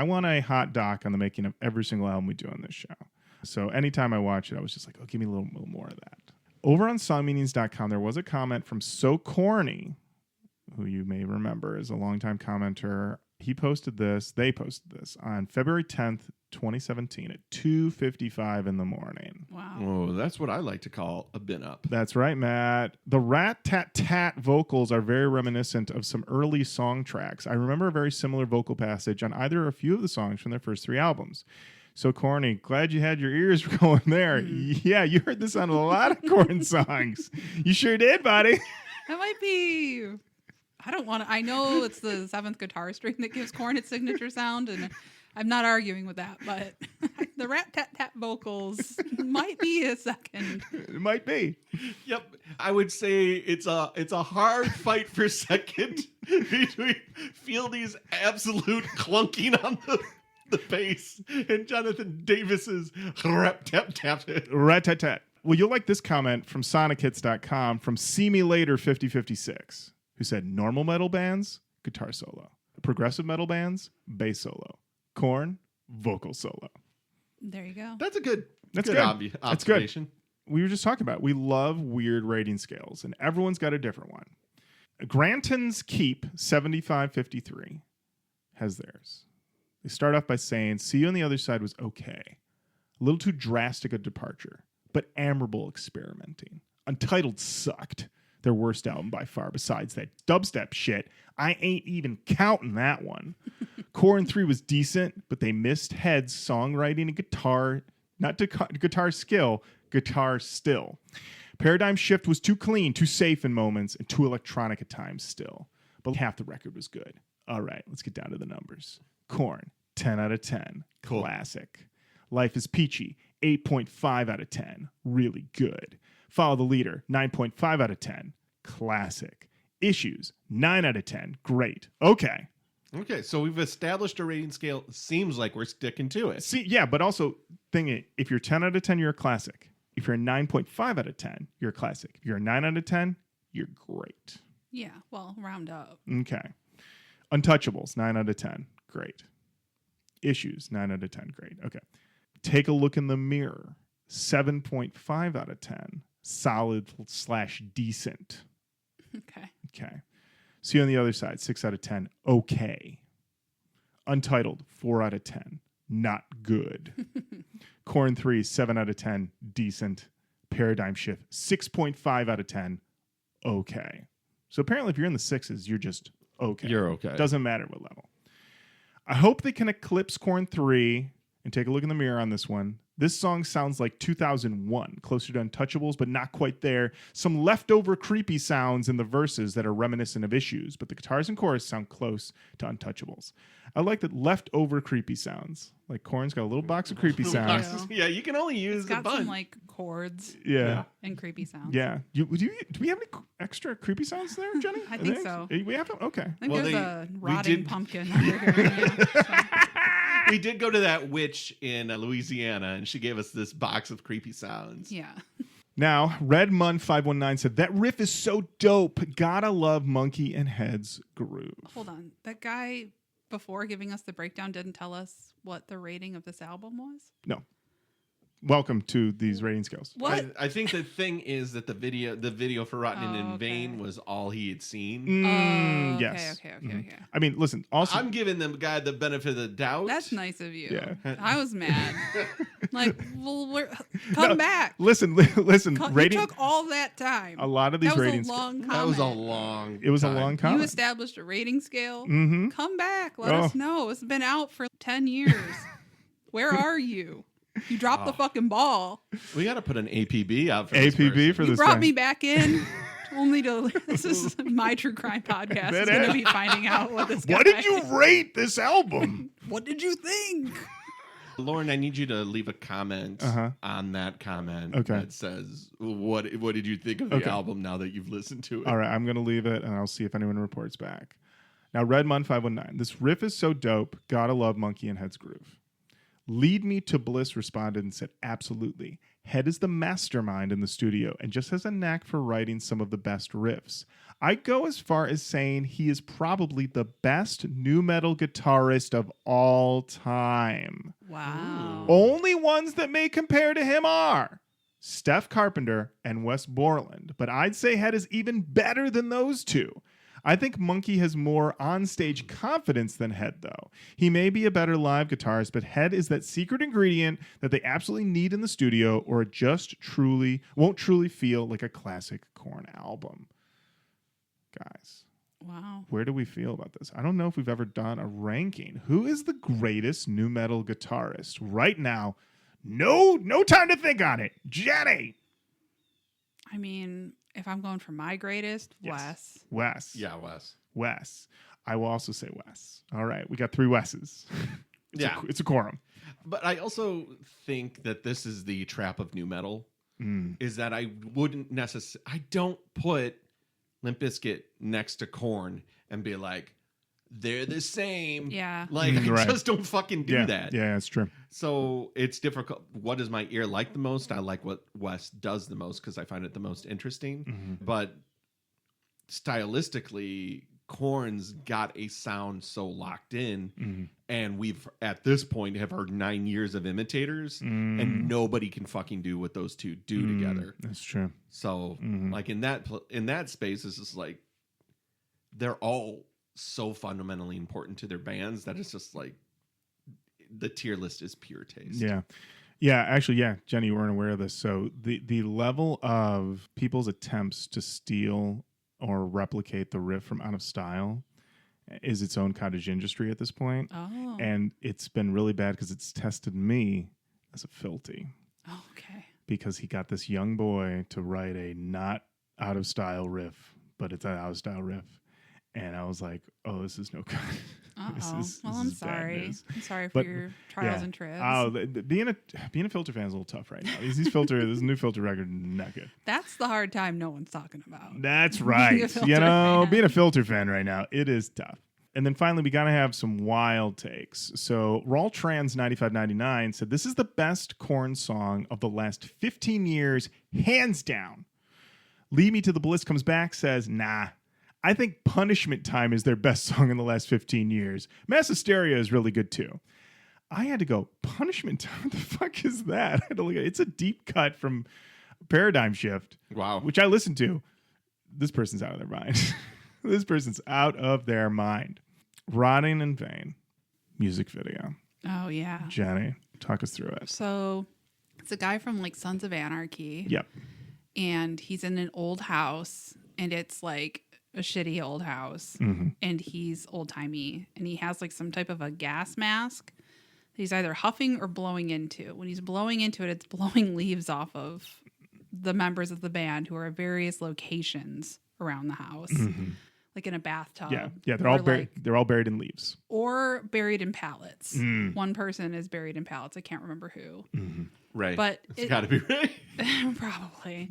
want a hot doc on the making of every single album we do on this show. So anytime I watch it, I was just like, oh, give me a little more of that. Over on songmeanings.com, there was a comment from So Corny, who you may remember is a longtime commenter. They posted this on February 10th, 2017 at 2:55 in the morning. Wow. Oh, that's what I like to call a bin up. That's right, Matt. The rat-tat-tat vocals are very reminiscent of some early song tracks. I remember a very similar vocal passage on either or a few of the songs from their first 3 albums. So Corny, glad you had your ears going there. Yeah, you heard this on a lot of Korn songs. You sure did, buddy. That might be. I don't want to. I know it's the 7th guitar string that gives Korn its signature sound, and I'm not arguing with that, but the rap tap tap vocals might be a second. It might be. Yep, I would say it's a hard fight for second between Fieldy's absolute clunking on the bass and Jonathan Davis's rap tap tap. Rat-tat-tat. Well, you'll like this comment from SonicHits.com from See Me Later 5056, who said normal metal bands, guitar solo. Progressive metal bands, bass solo. Korn, vocal solo. There you go. That's a good. That's good. good. That's good. Observation. We were just talking about, we love weird rating scales, and everyone's got a different one. Granton's Keep 7553 has theirs. They start off by saying, See You on the Other Side was okay. A little too drastic a departure, but admirable experimenting. Untitled sucked. Their worst album by far, besides that dubstep shit. I ain't even counting that one. Korn 3 was decent, but they missed Head's songwriting and guitar, not guitar skill, guitar still. Paradigm Shift was too clean, too safe in moments, and too electronic at times still. But half the record was good. All right, let's get down to the numbers. Korn, 10 out of 10. Cool. Classic. Life is Peachy, 8.5 out of 10. Really good. Follow the Leader, 9.5 out of 10. Classic. Issues, 9 out of 10. Great. Okay. Okay, so we've established a rating scale. Seems like we're sticking to it. See, yeah, but also, if you're 10 out of 10, you're a classic. If you're a 9.5 out of 10, you're a classic. If you're a 9 out of 10, you're great. Yeah, well, round up. Okay. Untouchables, 9 out of 10. Great. Issues, 9 out of 10. Great. Okay. Take a Look in the Mirror, 7.5 out of 10. Solid/decent. Okay. Okay. See You on the Other Side, 6 out of 10. Okay. Untitled, 4 out of 10. Not good. Korn 3, 7 out of 10. Decent. Paradigm Shift, 6.5 out of 10. Okay. So apparently if you're in the sixes, you're just okay. You're okay. Doesn't matter what level. I hope they can eclipse Korn 3 and take a look in the mirror on this one. This song sounds like 2001, closer to Untouchables, but not quite there. Some leftover creepy sounds in the verses that are reminiscent of Issues, but the guitars and chorus sound close to Untouchables. I like that leftover creepy sounds. Like Korn's got a little box of creepy sounds. Yeah, you can only use It's got a bunch. some like chords Yeah. and creepy sounds. Yeah. Do we have any extra creepy sounds there, Jenny? I think so. We have them? Okay. I think Well, there's they- a we rotting did- pumpkin under here. Yeah, so. We did go to that witch in Louisiana, and she gave us this box of creepy sounds. Yeah. Now, Red Mun 519 said, that riff is so dope. Gotta love Monkey and Head's groove. Hold on. That guy before giving us the breakdown didn't tell us what the rating of this album was? No. Welcome to these rating scales. What? I think the thing is that the video for Rotten and in Oh, okay. Vain was all he had seen. Oh, Yes. Okay. Mhm. I mean, listen, also... I'm giving the guy the benefit of the doubt. That's nice of you. Yeah. I was mad. Like, well, come back. Listen, You rating... took all that time. A lot of these that was ratings... a long comment. That was a long. It was time. a long You comment. established a rating scale. Mm-hmm. Come back. Let Oh. us know. It's been out for 10 years. Where are you? You dropped the fucking ball. We got to put an APB out for this APB person. for You this brought guy. me back in only to. This is my true crime podcast. That Is going is. to be finding out what this guy. What did you rate this album? What did you think? Lauren, I need you to leave a comment Uh-huh. on that comment Okay. that says, what did you think of the Okay. album now that you've listened to it? All right, I'm going to leave it, and I'll see if anyone reports back. Now, Red Mun 519. This riff is so dope. Gotta love Monkey and Head's groove. Lead Me to Bliss responded and said, absolutely. Head is the mastermind in the studio and just has a knack for writing some of the best riffs. I go as far as saying he is probably the best nu metal guitarist of all time. Wow. Only ones that may compare to him are Steph Carpenter and Wes Borland, but I'd say Head is even better than those two. I think Monkey has more onstage confidence than Head, though. He may be a better live guitarist, but Head is that secret ingredient that they absolutely need in the studio, or it just won't truly feel like a classic Korn album. Guys, Wow. where do we feel about this? I don't know if we've ever done a ranking. Who is the greatest nu metal guitarist right now? No time to think on it. Jenny. I mean, if I'm going for my greatest, Yes. Wes. Wes. Yeah, Wes. Wes. I will also say Wes. All right, we got 3 Wes's. It's a quorum. But I also think that this is the trap of new metal. Is that I wouldn't necessarily... I don't put Limp Bizkit next to Korn and be like, they're the same. Yeah. Like, I Right. just don't fucking do that. Yeah, that's true. So it's difficult. What does my ear like the most? I like what Wes does the most because I find it the most interesting. But stylistically, Korn's got a sound so locked in, and we've at this point have heard 9 years of imitators, and nobody can fucking do what those two do together. That's true. So, like in that space, it's just like they're all so fundamentally important to their bands that it's just like the tier list is pure taste. Yeah, actually, Jenny, you weren't aware of this. So the level of people's attempts to steal or replicate the riff from Out of Style is its own cottage industry at this point. Oh. And it's been really bad because it's tested me as a filthy. Oh, okay. Because he got this young boy to write a not Out of Style riff, but it's an Out of Style riff. And I was like, oh, this is no good. Well, I'm sorry. I'm sorry for But, your trials and tribs. Oh, being a filter fan is a little tough right now. This new filter record, not good. That's the hard time no one's talking about. That's Being right. a filter fan. Being a filter fan right now, it is tough. And then finally, we got to have some wild takes. So Raw Trans 9599 said, this is the best Korn song of the last 15 years, hands down. Lead Me to the Bliss comes back, says, nah. I think Punishment Time is their best song in the last 15 years. Mass Hysteria is really good too. I had to go, Punishment Time? What the fuck is that? I had to look at it. It's a deep cut from Paradigm Shift. Wow. Which I listened to. This person's out of their mind. This person's out of their mind. Rotting in Vain music video. Oh, yeah. Jenny, talk us through it. So it's a guy from like Sons of Anarchy. Yep. And he's in an old house, and it's like a shitty old house, and he's old timey, and he has like some type of a gas mask that he's either huffing or blowing into. When he's blowing into it, it's blowing leaves off of the members of the band who are at various locations around the house, like in a bathtub. Yeah. They're all buried. They're all buried in leaves or buried in pallets. One person is buried in pallets. I can't remember who. Right. But it's got to be right. Probably.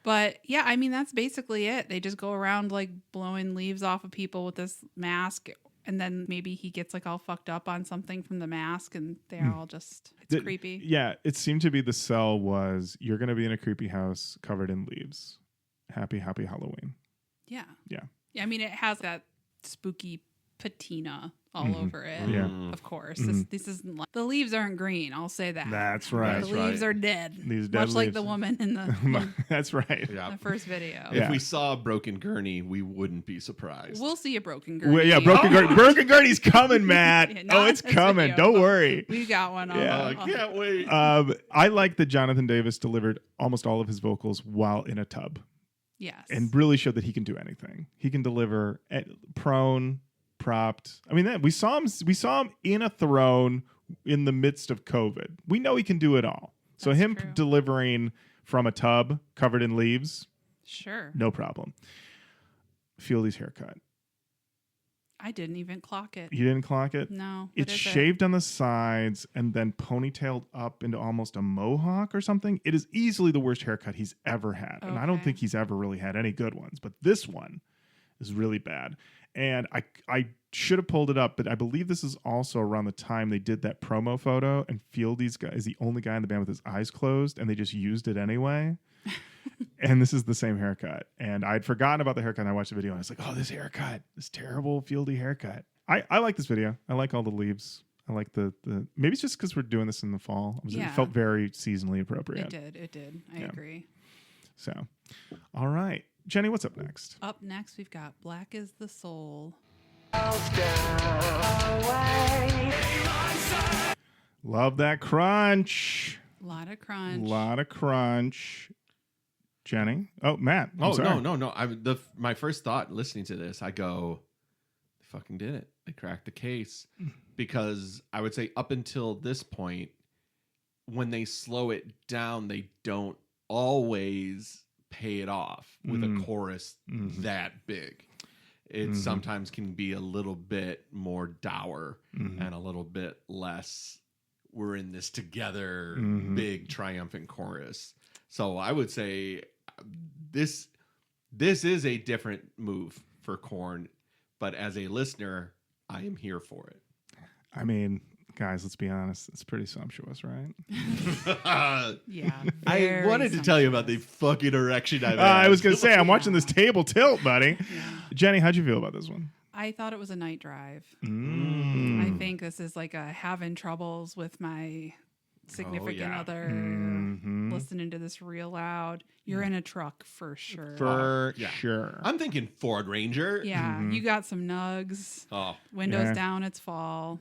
But yeah, I mean, that's basically it. They just go around like blowing leaves off of people with this mask. And then maybe he gets like all fucked up on something from the mask, and they're all just, it's creepy. Yeah. It seemed to be the sell was, you're going to be in a creepy house covered in leaves. Happy Halloween. Yeah. Yeah. Yeah. I mean, it has that spooky patina all over it. Yeah. Of course. This isn't like, the leaves aren't green. I'll say that. That's right. The leaves are dead. These dead Much like leaves. the woman in the That's right. Yeah. the first video. Yeah. If we saw a broken gurney, we wouldn't be surprised. We'll see a broken gurney. Well, yeah, Broken Gurney's coming, Matt. Yeah, Oh, not it's this coming. video, Don't but worry. We got one. Yeah. I can't wait. I like that Jonathan Davis delivered almost all of his vocals while in a tub, Yes. and really showed that he can do anything. He can deliver prone, propped. I mean, we saw him in a throne in the midst of COVID. We know he can do it all. So That's him true. delivering from a tub covered in leaves, Sure. no problem. Fieldy's haircut. I didn't even clock it. You didn't clock it? No. It's shaved on the sides and then ponytailed up into almost a mohawk or something. It is easily the worst haircut he's ever had. And I don't Okay. think he's ever really had any good ones. But this one is really bad. And I should have pulled it up, but I believe this is also around the time they did that promo photo, and Fieldy's guy is the only guy in the band with his eyes closed, and they just used it anyway. And this is the same haircut. And I'd forgotten about the haircut, and I watched the video, and I was like, oh, this haircut, this terrible Fieldy haircut. I like this video. I like all the leaves. I like the maybe it's just because we're doing this in the fall. It Yeah. felt very seasonally appropriate. It did. I agree. So, all right. Jenny, what's up next? Up next, we've got Black is the Soul. Love that crunch. A lot of crunch. Lot of crunch. Jenny? Oh, Matt. I'm Oh, sorry. no. My first thought listening to this, I go, they fucking did it. They cracked the case. Because I would say up until this point, when they slow it down, they don't always pay it off with a chorus that big. it sometimes can be a little bit more dour and a little bit less we're in this together big triumphant chorus. So I would say this is a different move for Korn, but as a listener, I am here for it. I mean, guys, let's be honest. It's pretty sumptuous, right? Yeah. I very wanted to tell you about the fucking erection I've had. I was going to say, I'm watching this table tilt, buddy. Jenny, how'd you feel about this one? I thought it was a night drive. Mm. I think this is like a having troubles with my significant other, listening to this real loud. You're in a truck for sure. For Yeah. sure. I'm thinking Ford Ranger. Yeah, you got some nugs. Oh, Windows Yeah. down, it's fall.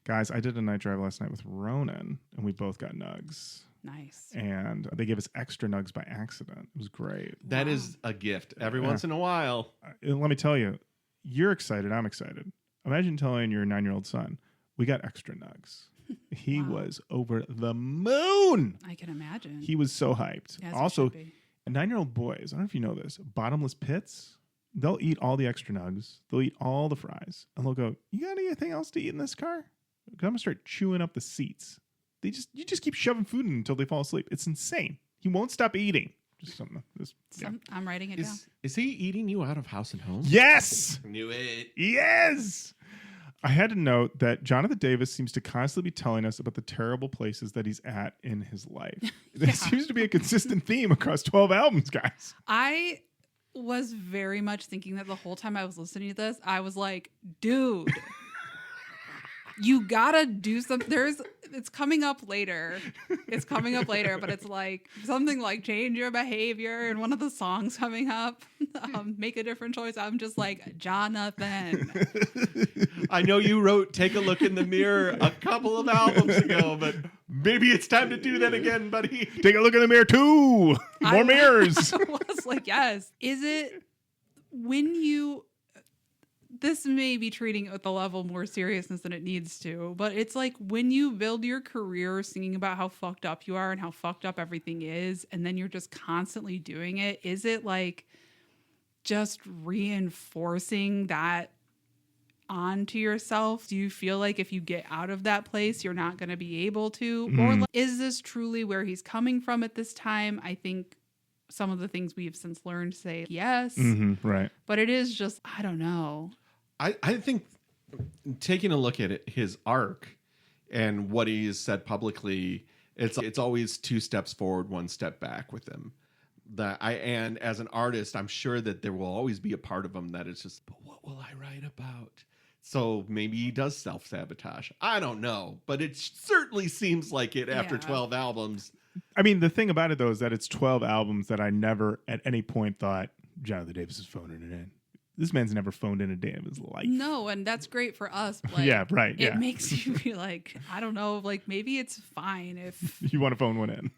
Guys, I did a night drive last night with Ronan, and we both got nugs. Nice. And they gave us extra nugs by accident. It was great. that is a gift every once in a while. Let me tell you, you're excited. I'm excited. Imagine telling your 9-year-old son, we got extra nugs. He was over the moon. I can imagine. He was so hyped. As it Also, should be. 9-year-old boys, I don't know if you know this, bottomless pits, they'll eat all the extra nugs. They'll eat all the fries. And they'll go, you got anything else to eat in this car? 'Cause I'm going to start chewing up the seats. You just keep shoving food in until they fall asleep. It's insane. He won't stop eating. Just something. I'm writing it down. Is he eating you out of house and home? Yes! Knew it. Yes! I had to note that Jonathan Davis seems to constantly be telling us about the terrible places that he's at in his life. There seems to be a consistent theme across 12 albums, guys. I was very much thinking that the whole time I was listening to this, I was like, dude, you gotta do something. It's coming up later. It's coming up later, but it's like something like change your behavior. And one of the songs coming up, make a different choice. I'm just like, Jonathan. I know you wrote Take a Look in the Mirror a couple of albums ago, but maybe it's time to do that again, buddy. Take a look in the mirror, too. More mirrors. I was like, yes. Is it when you... This may be treating it with a level more seriousness than it needs to, but it's like when you build your career singing about how fucked up you are and how fucked up everything is, and then you're just constantly doing it, is it like just reinforcing that onto yourself? Do you feel like if you get out of that place, you're not going to be able to? Or like, is this truly where he's coming from at this time? I think some of the things we have since learned say yes, Right. but it is just, I don't know. I think taking a look at it, his arc and what he has said publicly, it's always 2 steps forward, 1 step back with him. And as an artist, I'm sure that there will always be a part of him that is just, but what will I write about? So maybe he does self-sabotage. I don't know, but it certainly seems like it after Yeah. 12 albums. I mean, the thing about it, though, is that it's 12 albums that I never at any point thought Jonathan Davis is phoning it in. This man's never phoned in a day of his life. No, and that's great for us. But Yeah, right, It yeah. makes you be like, I don't know, like maybe it's fine if You want to phone one in.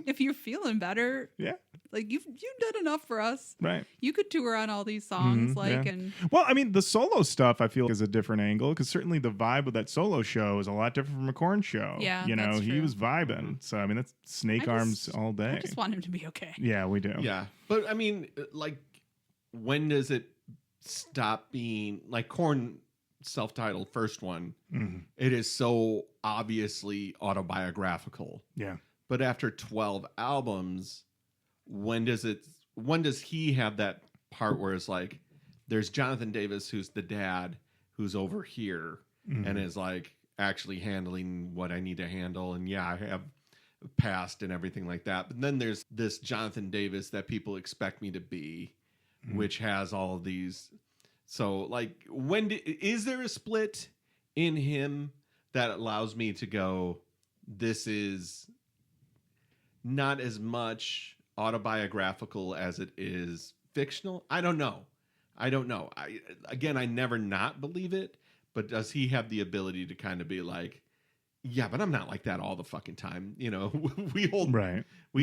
if you're feeling better. Yeah, Like you've done enough for us. right. You could tour on all these songs, like yeah. and Well, I mean, the solo stuff I feel is a different angle because certainly the vibe of that solo show is a lot different from a Korn show. Yeah, you know, that's he true. was vibing. So I mean, that's snake arms all day. I just want him to be okay. Yeah, we do. Yeah. But I mean, like, when does it stop being like Korn self-titled first one? It is so obviously autobiographical. Yeah. But after 12 albums, when does he have that part where it's like there's Jonathan Davis who's the dad who's over here and is like actually handling what I need to handle, and yeah, I have past and everything like that, but then there's this Jonathan Davis that people expect me to be, which has all of these. So like, is there a split in him that allows me to go, this is not as much autobiographical as it is fictional? I don't know. I never not believe it, but does he have the ability to kind of be like, yeah, but I'm not like that all the fucking time. You know, we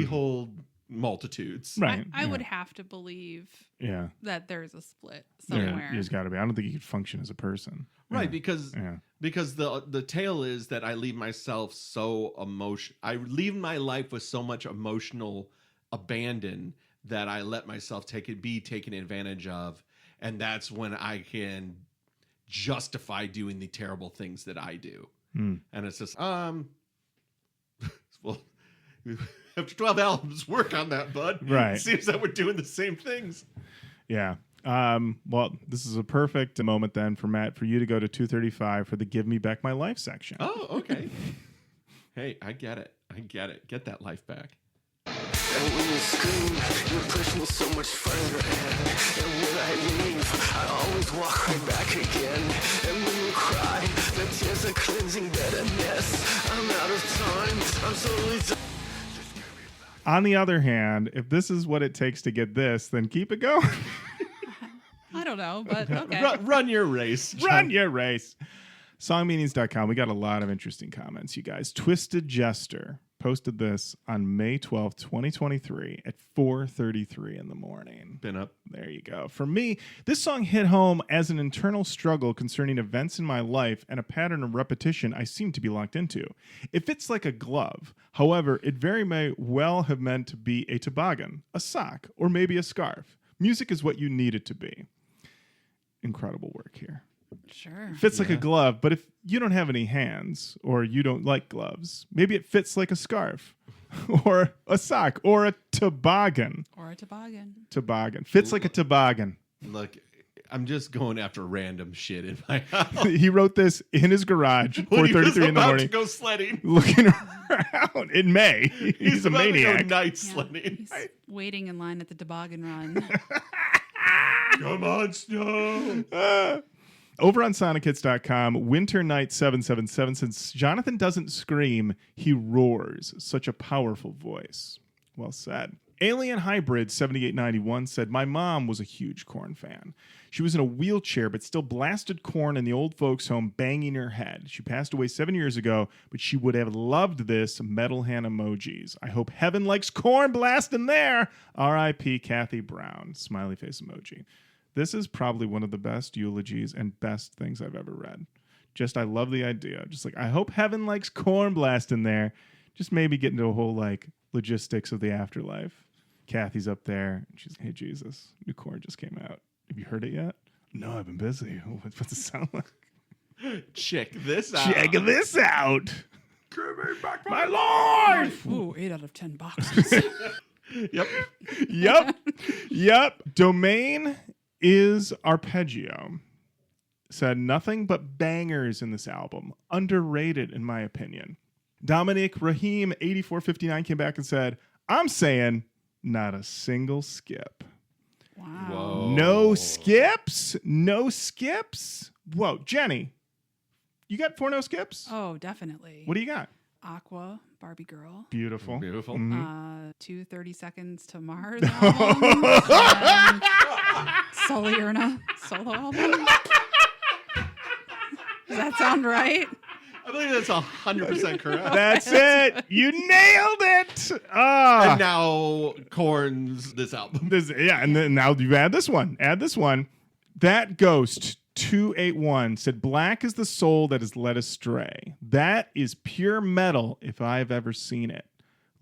hold multitudes. Right. I would have to believe Yeah. that there's a split Yeah. somewhere. He's got to be. I don't think he could function as a person. Right, Yeah. because the tale is that I leave myself so I leave my life with so much emotional abandon that I let myself be taken advantage of, And that's when I can justify doing the terrible things that I do. And it's just, well, after 12 albums, work on that, bud. Right. It seems that we're doing the same things. Yeah. Well, this is a perfect moment then for Matt, for you to go to 235 for the Give Me Back My Life section. Oh, okay. Hey, I get it. Get that life back. And when you scream, you push me so much further in. And when I leave, I always walk right back again. And when you cry, the tears are cleansing bitterness. I'm out of time, I'm slowly On the other hand, if this is what it takes to get this, then keep it going. I don't know, but okay. Run your race. Run your race. Songmeanings.com. We got a lot of interesting comments, you guys. Twisted Jester posted this on May 12th, 2023 at 4:33 in the morning. Been up. There you go. For me, this song hit home as an internal struggle concerning events in my life and a pattern of repetition I seem to be locked into. It fits like a glove. However, it very may well have meant to be a toboggan, a sock, or maybe a scarf. Music is what you need it to be. Incredible work here. Sure. Fits like a glove, but if you don't have any hands or you don't like gloves, maybe it fits like a scarf or a sock or a toboggan. Or a toboggan. Toboggan. Fits like a toboggan. Look, I'm just going after random shit in my house. He wrote this in his garage, When he was 4:33 in the about morning, to go sledding. looking around in May. He's a about to go maniac. night Yeah, sledding. he's waiting in line at the toboggan run. Come on, Snow. Over on SonicHits.com, Winter Night 777 says, Jonathan doesn't scream, he roars. Such a powerful voice. Well said. Alien Hybrid 7891 said, my mom was a huge Korn fan. She was in a wheelchair, but still blasted Korn in the old folks' home, banging her head. She passed away 7 years ago, but she would have loved this. Metal hand emojis. I hope heaven likes Korn blasting there. R.I.P. Kathy Brown. Smiley face emoji. This is probably one of the best eulogies and best things I've ever read. Just, I love the idea. Just like, I hope heaven likes Korn blasting there. Just maybe get into a whole, like, logistics of the afterlife. Kathy's up there. And she's, hey, Jesus, new Korn just came out. Have you heard it yet? No, I've been busy. What's it sound like? Check this out. Check this out. Give me back my life. Ooh, 8 out of 10 boxes. Yep. Yep. Domain is arpeggio. Said nothing but bangers in this album. Underrated, in my opinion. Dominic Rahim 8459 came back and said, I'm saying not a single skip. Wow. Whoa. No skips? No skips? Whoa, Jenny, you got 4 no skips? Oh, definitely. What do you got? Aqua, Barbie Girl. Beautiful. Beautiful. 2 30 Seconds to Mars albums. And Solierna solo album. Does that sound right? I believe that's 100% correct. That's it. You nailed it. Ah. And now Korn's this album. And then now you add this one. Add this one. That Ghost 281 said, black is the soul that is led astray. That is pure metal if I've ever seen it.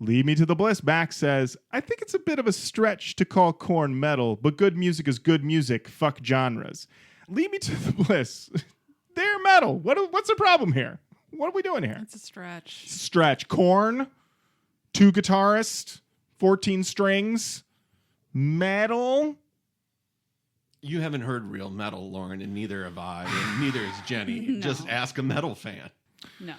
Lead Me to the Bliss back says, I think it's a bit of a stretch to call Korn metal, but good music is good music. Fuck genres. Lead Me to the Bliss. They're metal. What's the problem here? What are we doing here? It's a stretch. Stretch. Korn, 2 guitarists, 14 strings, metal. You haven't heard real metal, Lauren, and neither have I, and neither is Jenny. No. Just ask a metal fan. No.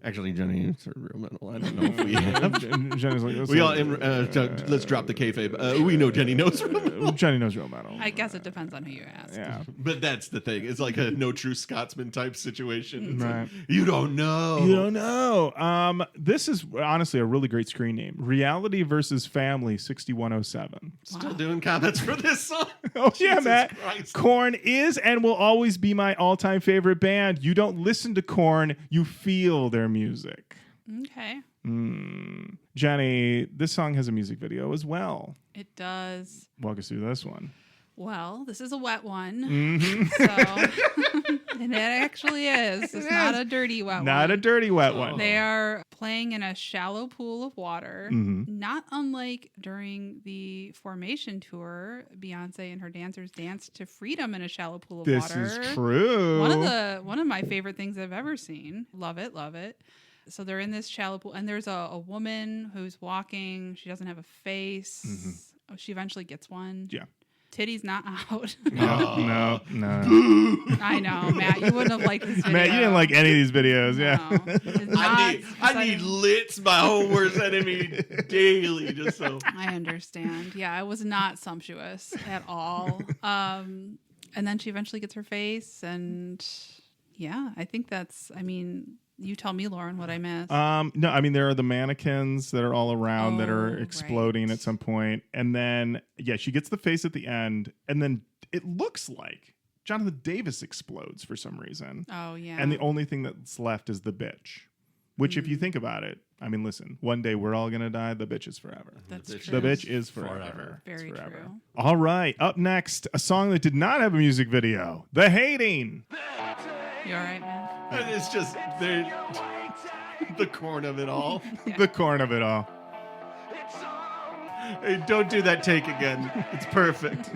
Actually, Jenny, it's real metal. I don't know if we have. Jenny's like, We all, let's drop the kayfabe. We know Jenny knows real metal. Jenny knows real metal. I guess it depends on who you ask. Yeah. But that's the thing. It's like a no true Scotsman type situation. It's Right. like, you don't know. You don't know. This is honestly a really great screen name. Reality versus Family 6107. Still doing comments for this song. Oh, yeah, Jesus Matt. Christ. Korn is and will always be my all-time favorite band. You don't listen to Korn, you feel their music. Okay. Jenny, this song has a music video as well. It does. Walk us through this one. Well, this is a wet one. Mm-hmm. So, and it actually is. It's not a dirty wet one. Not a dirty wet one. They are playing in a shallow pool of water, not unlike during the Formation tour. Beyonce and her dancers danced to Freedom in a shallow pool of This water. is true. One of my favorite things I've ever seen. Love it, love it. So they're in this shallow pool, and there's a woman who's walking. She doesn't have a face. Oh, she eventually gets one. Yeah. Titty's not out. No. I know, Matt. You wouldn't have liked this video. Matt, you didn't like any of these videos. Yeah. No, it's not I need Lit's my own worst enemy daily, just so. I understand. Yeah, it was not sumptuous at all. And then she eventually gets her face, and yeah, I think that's. I mean, you tell me, Lauren, what I missed. No, I mean there are the mannequins that are all around that are exploding right. at some point, and then she gets the face at the end, and then it looks like Jonathan Davis explodes for some reason. Oh yeah. And the only thing that's left is the bitch, which if you think about it, I mean, listen, one day we're all gonna die. The bitch is forever. That's The bitch true. The bitch is forever. Forever. Very It's forever. true. All right, up next, a song that did not have a music video, The Hating. You all right, man? And it's just the corn of it all. The corn of it all. Hey, don't do that take again. It's perfect.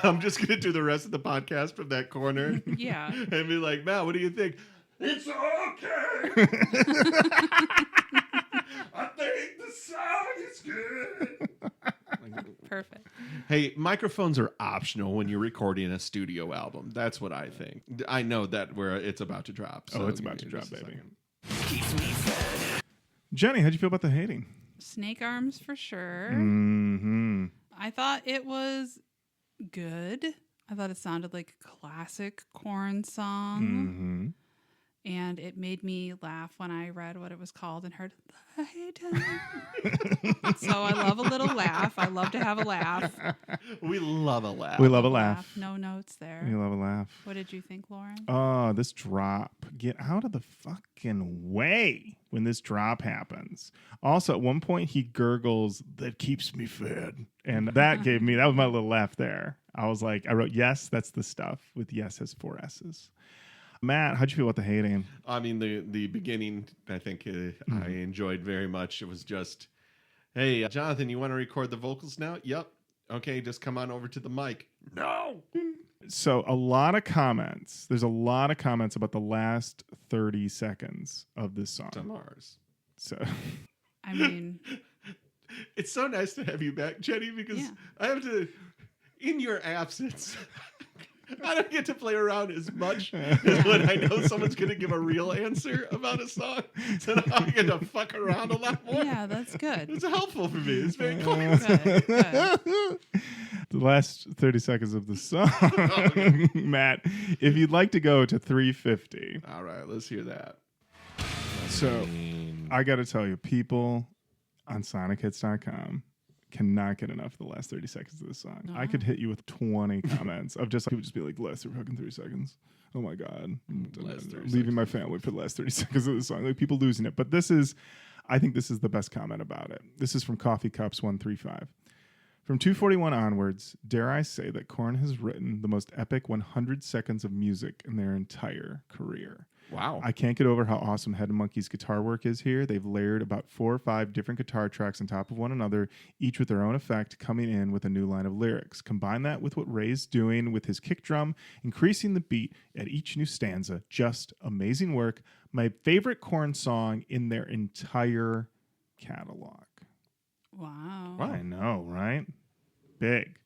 I'm just going to do the rest of the podcast from that corner Yeah. and be like, Matt, what do you think? It's okay. I think the song is good. Perfect. Hey, microphones are optional when you're recording a studio album. That's what I think. I know that where it's about to drop. Oh, so it's about to give drop, me just a baby. second. Jenny, how'd you feel about The Hating? Snake arms for sure. Mm-hmm. I thought it was good. I thought it sounded like a classic Korn song. Mm-hmm. And it made me laugh when I read what it was called and heard The Hating. So I love a little laugh. I love to have a laugh. We love a laugh. We love a laugh. No notes there. We love a laugh. What did you think, Lauren? Oh, this drop. Get out of the fucking way when this drop happens. Also, at one point, he gurgles, "That keeps me fed." And that gave me, that was my little laugh there. I was like, I wrote, yes, that's the stuff with yes has 4 S's. Matt, how'd you feel about The Hating? I mean, the beginning, I think I enjoyed very much. It was just, hey, Jonathan, you want to record the vocals now? Yep. Okay, just come on over to the mic. No. So a lot of comments. There's a lot of comments about the last 30 seconds of this song. To Mars. So I mean, It's so nice to have you back, Jenny, because I have to, in your absence, I don't get to play around as much as when I know someone's going to give a real answer about a song. So now I get to fuck around a lot more. yeah, that's good. It's helpful for me. It's very cool. Good, good. the last 30 seconds of the song, Matt, if you'd like to go to 350. All right, let's hear that. So I got to tell you, people on SonicHits.com cannot get enough of the last 30 seconds of this song. I could hit you with 20 comments of just, people just be like, last fucking 30 seconds. Oh my God. Last 30 Leaving my family for the last 30 seconds of the song. Like people losing it. But I think this is the best comment about it. This is from Coffee Cups 135. From 241 onwards, dare I say that Korn has written the most epic 100 seconds of music in their entire career. Wow. I can't get over how awesome Head Monkey's guitar work is here. They've layered about 4 or 5 different guitar tracks on top of one another, each with their own effect, coming in with a new line of lyrics. Combine that with what Ray's doing with his kick drum, increasing the beat at each new stanza. Just amazing work. My favorite Korn song in their entire catalog. Wow. I know, right? Big.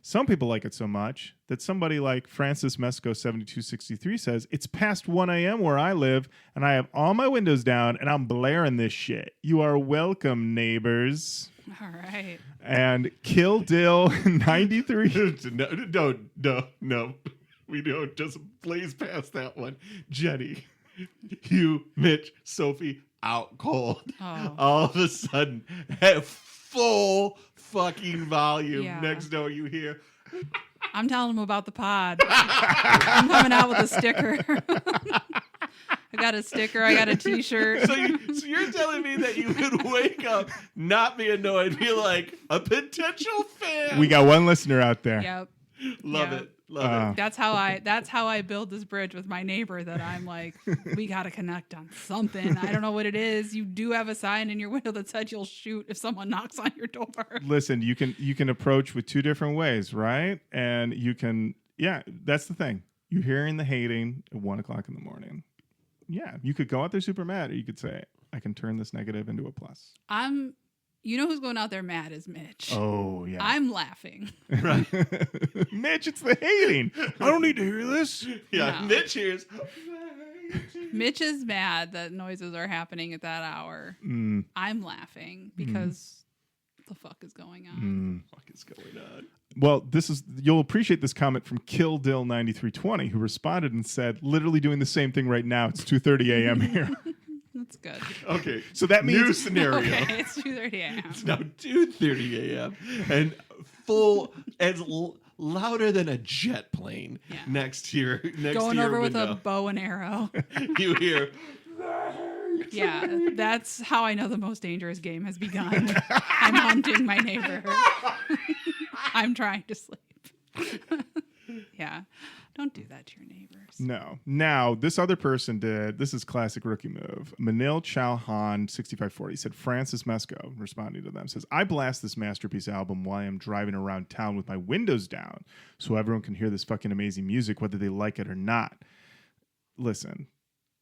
Some people like it so much that somebody like Francis Mesco 7263 says, it's past 1 a.m. where I live, and I have all my windows down, and I'm blaring this shit. You are welcome, neighbors. All right. And Kill Dill 93. No. We don't. Just blaze past that one. Jenny, you, Mitch, Sophie, out cold. Oh. All of a sudden, at full fucking volume. Yeah. Next door, you hear. I'm telling them about the pod. I'm coming out with a sticker. I got a sticker. I got a T-shirt. So you're telling me that you could wake up, not be annoyed, be like a potential fan. We got one listener out there. Yep. Love Yeah. it. Love it. That's how I build this bridge with my neighbor, that I'm like, we got to connect on something. I don't know what it is. You do have a sign in your window that said you'll shoot if someone knocks on your door. Listen, you can approach with two different ways, right? And you can, that's the thing. You're hearing the hating at 1 o'clock in the morning. Yeah, you could go out there super mad, or you could say, I can turn this negative into a plus. You know who's going out there mad is Mitch. Oh, yeah. I'm laughing. Right. Mitch, it's the hating. I don't need to hear this. Yeah. No. Mitch hears. Mitch is mad that noises are happening at that hour. I'm laughing because the fuck is going on? Fuck is going on? Well, you'll appreciate this comment from Kill Dill 9320, who responded and said, literally doing the same thing right now. It's 2:30 a.m. here. That's good. Okay. So that means New scenario. Okay, it's 2:30 a.m. It's now 2:30 a.m. and full as louder than a jet plane next to your Going your over with window. a bow and arrow. You hear. Yeah, that's how I know the most dangerous game has begun. I'm hunting my neighbor. I'm trying to sleep. Yeah, don't do that to your neighbors. No. Now, this other person did. This is classic rookie move. Manil Chauhan 6540 said Francis Mesco, responding to them, says, I blast this masterpiece album while I'm driving around town with my windows down so everyone can hear this fucking amazing music, whether they like it or not. Listen,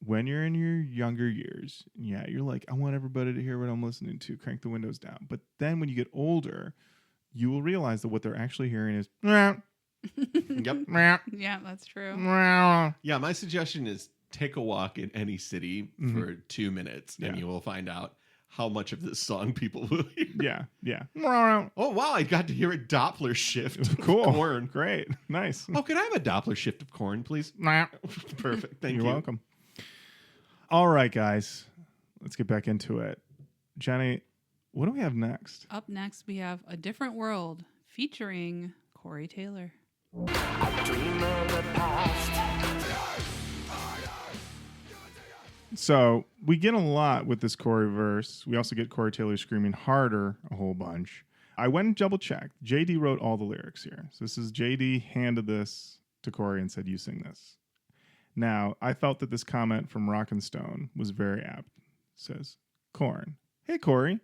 when you're in your younger years, you're like, I want everybody to hear what I'm listening to. Crank the windows down. But then when you get older, you will realize that what they're actually hearing is, Yep. Yeah, that's true. Yeah, my suggestion is take a walk in any city for 2 minutes, and you will find out how much of this song people will hear. Yeah. Oh, wow, I got to hear a Doppler shift. Cool. Of Korn. Great. Nice. Oh, could I have a Doppler shift of Korn, please? Perfect. Thank You're you. welcome. All right, guys. Let's get back into it. Jenny, what do we have next? Up next, we have A Different World featuring Corey Taylor. Dream of the past. So we get a lot with this Corey verse. We also get Corey Taylor screaming harder a whole bunch. I went and double checked. JD wrote all the lyrics here. So this is JD handed this to Corey and said, you sing this. Now, I felt that this comment from Rockin' Stone was very apt. It says, Korn, hey Corey,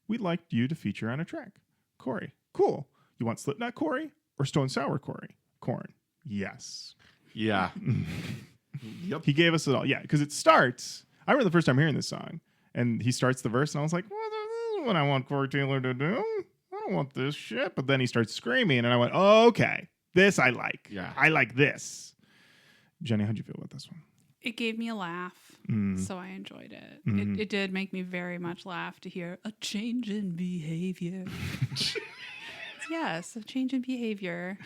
we'd like you to feature on a track. Corey, cool. You want Slipknot Corey or Stone Sour Corey? Korn, yes. Yeah. Yep. He gave us it all. Yeah, because it starts. I remember the first time hearing this song, and he starts the verse, and I was like, well, this is what I want Corey Taylor to do. I don't want this shit. But then he starts screaming, and I went, oh, okay, this I like. Yeah. I like this. Jenny, how'd you feel about this one? It gave me a laugh, so I enjoyed it. It did make me very much laugh to hear a change in behavior. Yes, a change in behavior.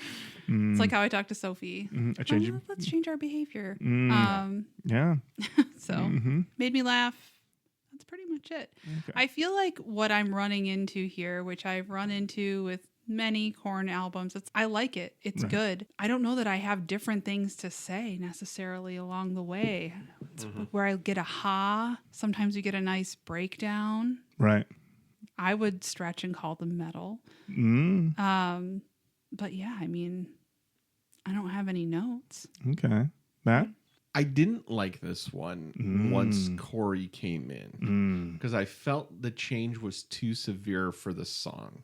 It's like how I talk to Sophie. A change in... Let's change our behavior. Yeah. So made me laugh. That's pretty much it. Okay. I feel like what I'm running into here, which I've run into with many Korn albums, I like it. It's good. I don't know that I have different things to say necessarily along the way. It's where I get a ha. Sometimes you get a nice breakdown. Right. I would stretch and call them metal. But yeah, I mean, I don't have any notes. Okay. Matt? I didn't like this one once Corey came in because I felt the change was too severe for the song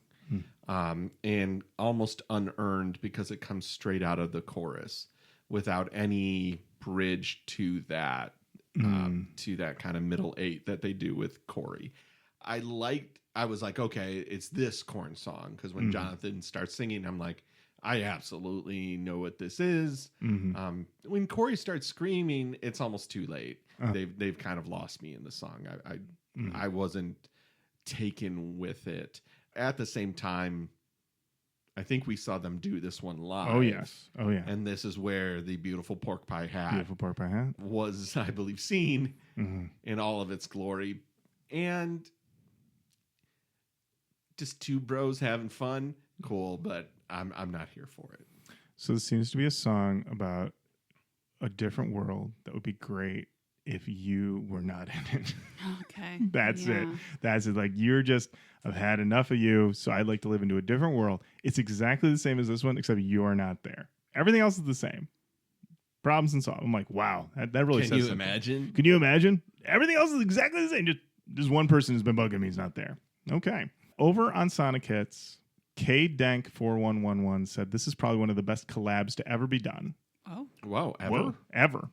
and almost unearned because it comes straight out of the chorus without any bridge to that kind of middle eight that they do with Corey. I was like, okay, it's this Korn song because when Jonathan starts singing, I'm like, I absolutely know what this is. When Corey starts screaming, it's almost too late. They've kind of lost me in the song. I wasn't taken with it. At the same time, I think we saw them do this one live. Oh, yes. Oh, yeah. And this is where the beautiful pork pie hat Beautiful pork pie hat. was, I believe, seen in all of its glory. And just two bros having fun, cool, but I'm not here for it. So this seems to be a song about a different world that would be great if you were not in it. Okay. That's it. Yeah. That's it. Like, I've had enough of you, so I'd like to live into a different world. It's exactly the same as this one, except you're not there. Everything else is the same. Problems and solved. I'm like, wow, that really Can says you something. imagine? Can you imagine? Everything else is exactly the same. Just one person has been bugging me. He's not there. Okay. Over on Sonic Hits, KDank4111 said, this is probably one of the best collabs to ever be done. Oh. Whoa, ever? Whoa, ever.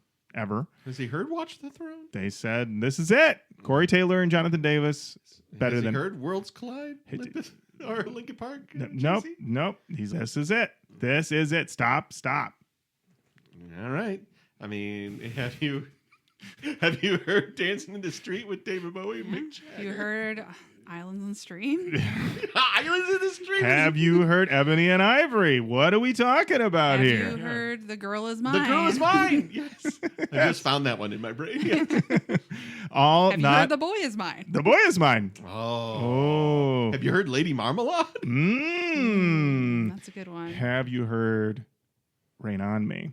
Has he heard Watch the Throne? They said, this is it. Corey Taylor and Jonathan Davis. Better Has than he heard Worlds Collide? Or Linkin Park? Nope. JC? This is it. This is it. Stop. All right. I mean, have you heard Dancing in the Street with David Bowie and Mick Jagger? You heard Islands and Stream? Islands in the Street? Have you heard Ebony and Ivory? What are we talking about Have here? you heard The Girl Is Mine? The Girl Is Mine. Yes. I just found that one in my brain. Yeah. Have you heard The Boy Is Mine? The Boy Is Mine. Oh. Have you heard Lady Marmalade? That's a good one. Have you heard Rain on Me?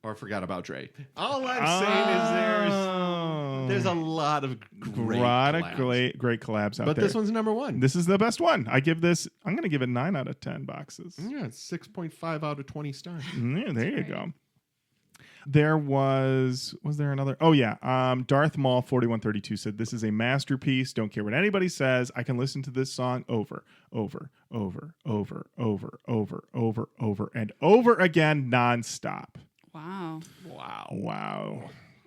Or Forgot About Dre. All I'm saying is there's a lot of great collabs. great collabs out But there. this one's number one. This is the best one. I'm going to give it 9 out of 10 boxes. Yeah, it's 6.5 out of 20 stars. Yeah, there you great. go. There was there another? Oh yeah. Darth Maul 4132 said, this is a masterpiece. Don't care what anybody says. I can listen to this song over and over again nonstop. Wow.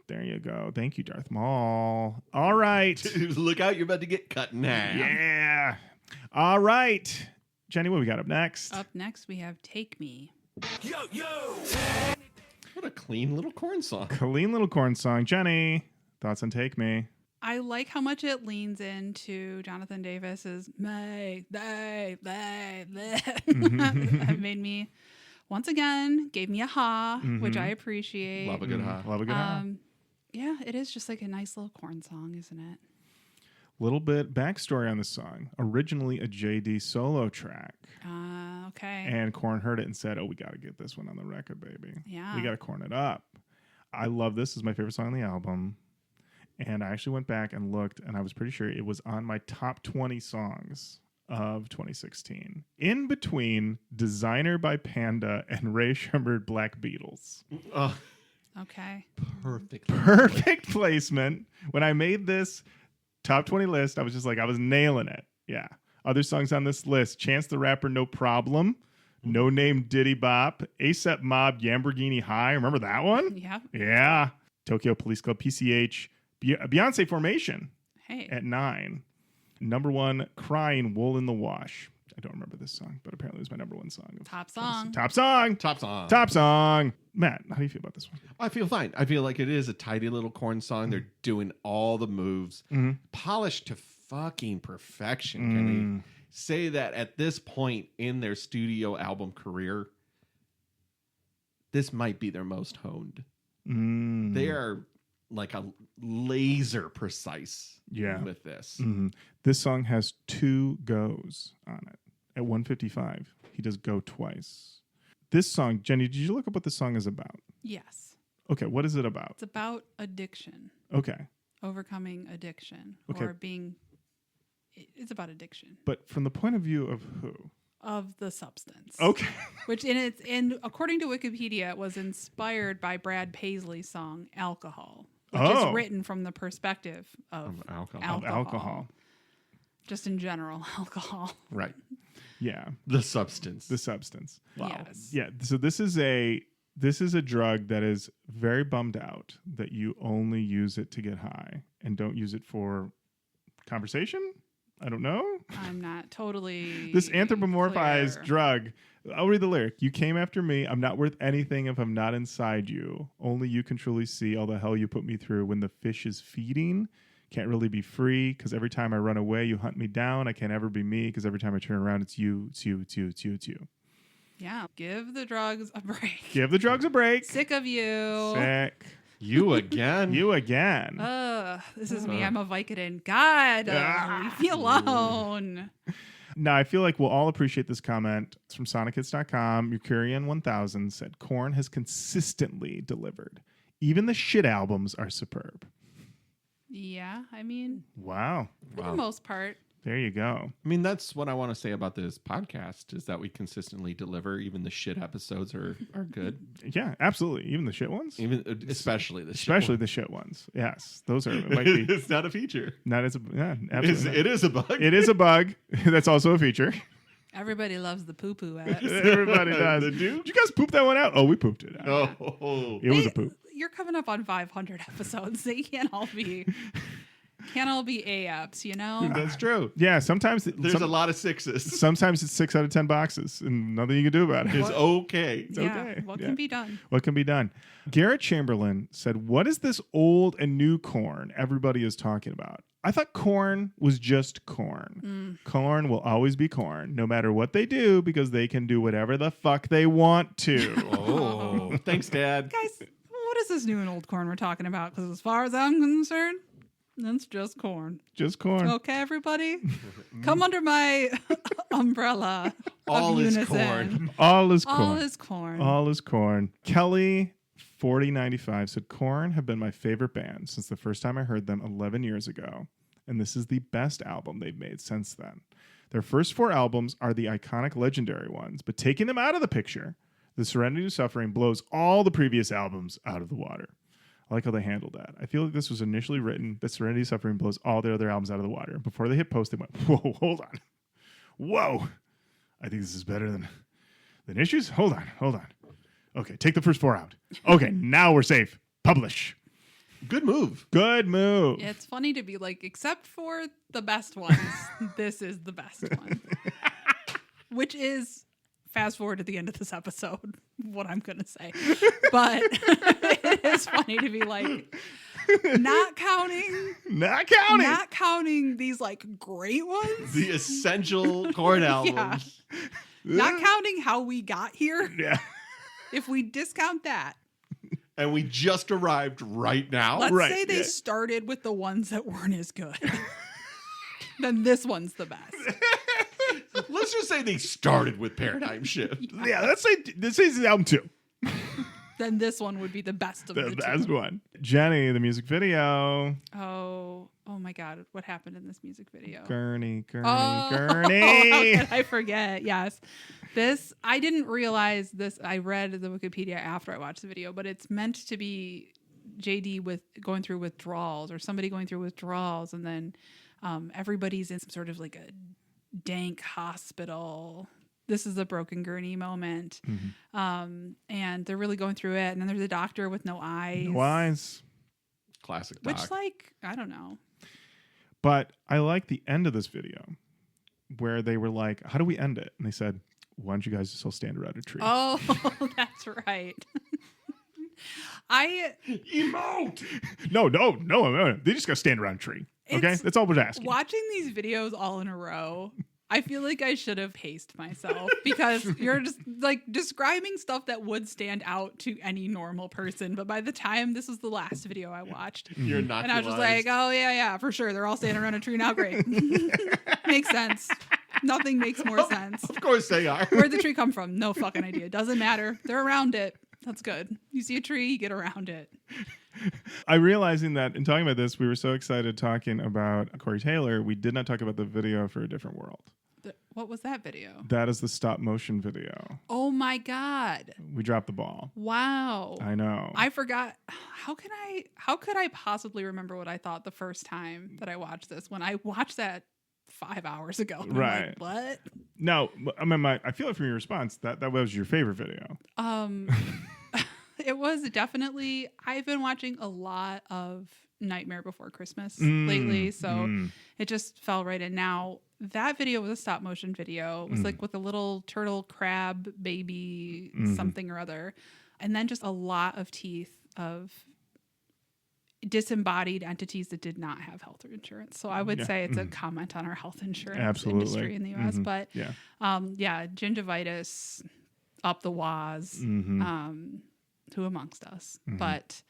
There you go. Thank you, Darth Maul. All right. Look out, you're about to get cut in half. Yeah. All right. Jenny, what we got up next? Up next, we have Take Me. What a clean little Korn song. Clean little Korn song. Jenny, thoughts on Take Me? I like how much it leans into Jonathan Davis's May, they. It made me, once again, gave me a ha, which I appreciate. Love a good ha. Love a good ha. Yeah, it is just like a nice little Korn song, isn't it? Little bit backstory on this song. Originally a JD solo track. Okay. And Korn heard it and said, oh, we got to get this one on the record, baby. Yeah. We got to Korn it up. I love this. This is my favorite song on the album. And I actually went back and looked, and I was pretty sure it was on my top 20 songs of 2016. In between Designer by Panda and Ray Sherman Black Beatles. Okay. Perfect placement. When I made this top 20 list, I was just like, I was nailing it. Yeah. Other songs on this list: Chance the Rapper, No Problem; No Name, Diddy Bop; ASAP Mob, Lamborghini High. Remember that one? Yeah. Yeah. Tokyo Police Club, PCH; Beyonce Formation Hey. at 9. Number 1, Crying, Wool in the Wash. I don't remember this song, but apparently it was my number 1 song. Top song. Top song. Top song. Top song. Matt, how do you feel about this one? I feel fine. I feel like it is a tidy little Korn song. They're doing all the moves, polished to fucking perfection. Can they say that at this point in their studio album career, this might be their most honed. They are like a laser precise with this. This song has 2 goes on it. At 155, he does go twice. This song, Jenny, did you look up what this song is about? Yes. Okay, what is it about? It's about addiction. Okay. Overcoming addiction. Okay. Or being... It's about addiction. But from the point of view of who? Of the substance. Okay. Which according to Wikipedia, it was inspired by Brad Paisley's song Alcohol. Which is written from the perspective of alcohol. Just in general, alcohol. Right. Yeah. The substance. Wow. Yes. Yeah. So this is a drug that is very bummed out that you only use it to get high and don't use it for conversation. I don't know. I'm not totally This anthropomorphized clear. drug. I'll read the lyric. You came after me. I'm not worth anything if I'm not inside you. Only you can truly see all the hell you put me through. When the fish is feeding, can't really be free, because every time I run away, you hunt me down. I can't ever be me, because every time I turn around, it's you. Yeah. Give the drugs a break. Give the drugs a break. Sick of you. Sick. You again? You again. This is me. I'm a Vicodin. God, leave me alone. Now, I feel like we'll all appreciate this comment. It's from SonicHits.com. Mercurian1000 said, Korn has consistently delivered. Even the shit albums are superb. Yeah, I mean, Wow. for the most part. There you go. I mean, that's what I want to say about this podcast is that we consistently deliver. Even the shit episodes are good. Yeah, absolutely. Even the shit ones? Even especially the Especially shit the shit ones. Yes. Those are ones. might be It's not a feature. not as a yeah, absolutely. It is a bug. It is a bug. That's also a feature. Everybody loves the poo-poo apps. Everybody does. Did you? Did you guys poop that one out? Oh, we pooped it out. Oh, It was a poop. You're coming up on 500 episodes. They can't all be A apps, you know? that's true. Yeah, sometimes There's a lot of sixes. sometimes it's 6 out of 10 boxes and nothing you can do about it. It's okay. Yeah, okay. what Yeah. can be done? What can be done? Garrett Chamberlain said, "What is this old and new Korn everybody is talking about? I thought Korn was just Korn. Korn will always be Korn, no matter what they do, because they can do whatever the fuck they want to." Oh, thanks, Dad. Guys, what is this new and old corn we're talking about? Because as far as I'm concerned, that's just corn. Just Korn. Okay, everybody? Come under my umbrella. All of is unison. corn. All is Korn. All is corn. All is Korn. Kelly 4095 said, "Korn have been my favorite band since the first time I heard them 11 years ago, and this is the best album they've made since then. Their first 4 albums are the iconic legendary ones, but taking them out of the picture, the Serenity of Suffering blows all the previous albums out of the water." I like how they handled that. I feel like this was initially written that Serenity of Suffering blows all the other albums out of the water. Before they hit post, they went, "Whoa, hold on. Whoa. I think this is better than Issues? Hold on. Okay, take the first 4 out. Okay, now we're safe. Publish." Good move. Good move. It's funny to be like, except for the best ones, this is the best one. Which is, fast forward to the end of this episode, what I'm going to say. But it is funny to be like, not counting these like great ones. The essential Korn albums. Not counting how we got here. Yeah. If we discount that, And we just arrived right now. let's Right, say they yeah. started with the ones that weren't as good. Then this one's the best. Let's just say they started with Paradigm Shift. Yeah, let's say this is album 2. Then this one would be the best of the The two. best one. Jenny, the music video. Oh my God. What happened in this music video? Gurney. How Gurney. could I forget? Yes. This, I didn't realize this. I read the Wikipedia after I watched the video, but it's meant to be JD with going through withdrawals or somebody going through withdrawals. And then everybody's in some sort of like a dank hospital. This is a broken gurney moment. And they're really going through it. And then there's a doctor with no eyes. No eyes. Classic doc. Which, like, I don't know. But I like the end of this video where they were like, "How do we end it?" And they said, "Why don't you guys just all stand around a tree?" Oh, that's right. Emote! No. They just got to stand around a tree. Okay? It's- That's all we're asking. Watching these videos all in a row, I feel like I should have paced myself because you're just like describing stuff that would stand out to any normal person. But by the time this was the last video I watched, You're and not. I was just like, oh, yeah, for sure. They're all standing around a tree now. Great. Makes sense. Nothing makes more sense. Of course they are. Where'd the tree come from? No fucking idea. Doesn't matter. They're around it. That's good. You see a tree, you get around it. I'm realizing that in talking about this, we were so excited talking about Corey Taylor, we did not talk about the video for A Different World. What was that video? That is the stop motion video. Oh my God. We dropped the ball. Wow. I know. I forgot. How could I possibly remember what I thought the first time that I watched this when I watched that 5 hours ago? And I'm Right. like, what? No, I mean, I feel like from your response that was your favorite video. It was definitely, I've been watching a lot of Nightmare Before Christmas lately, so it just fell right in. Now, that video was a stop motion video. It was like with a little turtle crab baby something or other. And then just a lot of teeth of disembodied entities that did not have health insurance. So I would say it's a comment on our health insurance industry in the US. But gingivitis, up the waz, who amongst us. But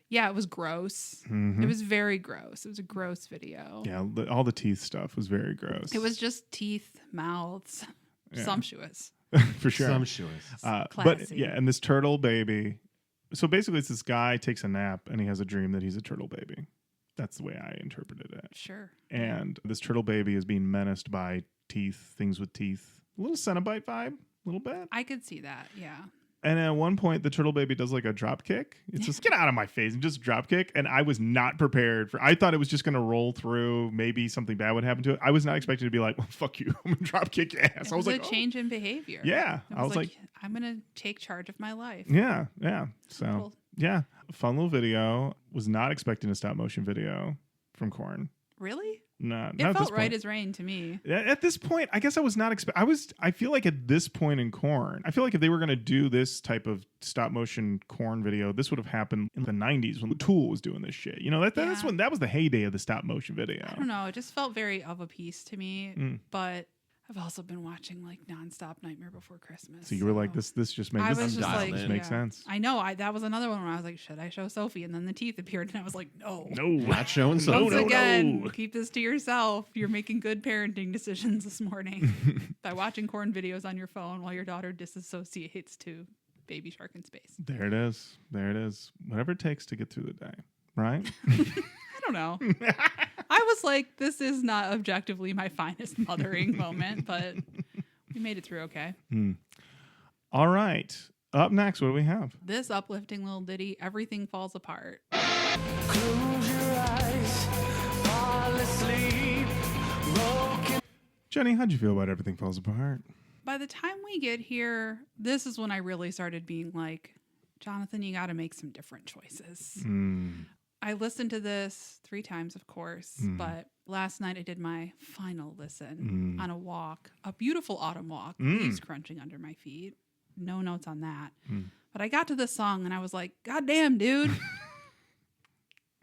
yeah, it was gross. It was very gross. It was a gross video. Yeah, all the teeth stuff was very gross. It was just teeth, mouths, sumptuous. for sure. Sumptuous. But Classy. yeah, and this turtle baby So basically, it's this guy takes a nap and he has a dream that he's a turtle baby. That's the way I interpreted it. Sure. And this turtle baby is being menaced by teeth, things with teeth. A little Cenobite vibe, a little bit. I could see that. Yeah. And at one point, the turtle baby does like a drop kick. It's just, get out of my face, and just drop kick. And I was not prepared for. I thought it was just going to roll through. Maybe something bad would happen to it. I was not expecting to be like, well, fuck you, I'm going to drop kick your ass. It I was like, a change in behavior. Yeah. It I was like, I'm going to take charge of my life. yeah. So, Cool. yeah. Fun little video. Was not expecting a stop motion video from Korn. Really? No, It felt right as rain to me. At this point, I guess I was not I feel like at this point in Korn, I feel like if they were going to do this type of stop motion Korn video, this would have happened in the 90s when Tool was doing this shit. You know, that's when that was the heyday of the stop motion video. I don't know. It just felt very of a piece to me. Mm. But I've also been watching like nonstop Nightmare Before Christmas. So you were like, this just makes sense. I know. That was another one where I was like, should I show Sophie? And then the teeth appeared, and I was like, no. Not showing so. Once again, keep this to yourself. You're making good parenting decisions this morning by watching Korn videos on your phone while your daughter disassociates to Baby Shark in Space. There it is. Whatever it takes to get through the day, right? I don't know. I was like, this is not objectively my finest mothering moment, but we made it through okay. All right. Up next, what do we have? This uplifting little ditty, Everything Falls Apart. Close your eyes, fall asleep, broken. Jenny, how'd you feel about Everything Falls Apart? By the time we get here, this is when I really started being like, Jonathan, you got to make some different choices. I listened to this 3 times, of course, but last night I did my final listen on a walk, a beautiful autumn walk, leaves crunching under my feet. No notes on that. But I got to this song and I was like, God damn, dude.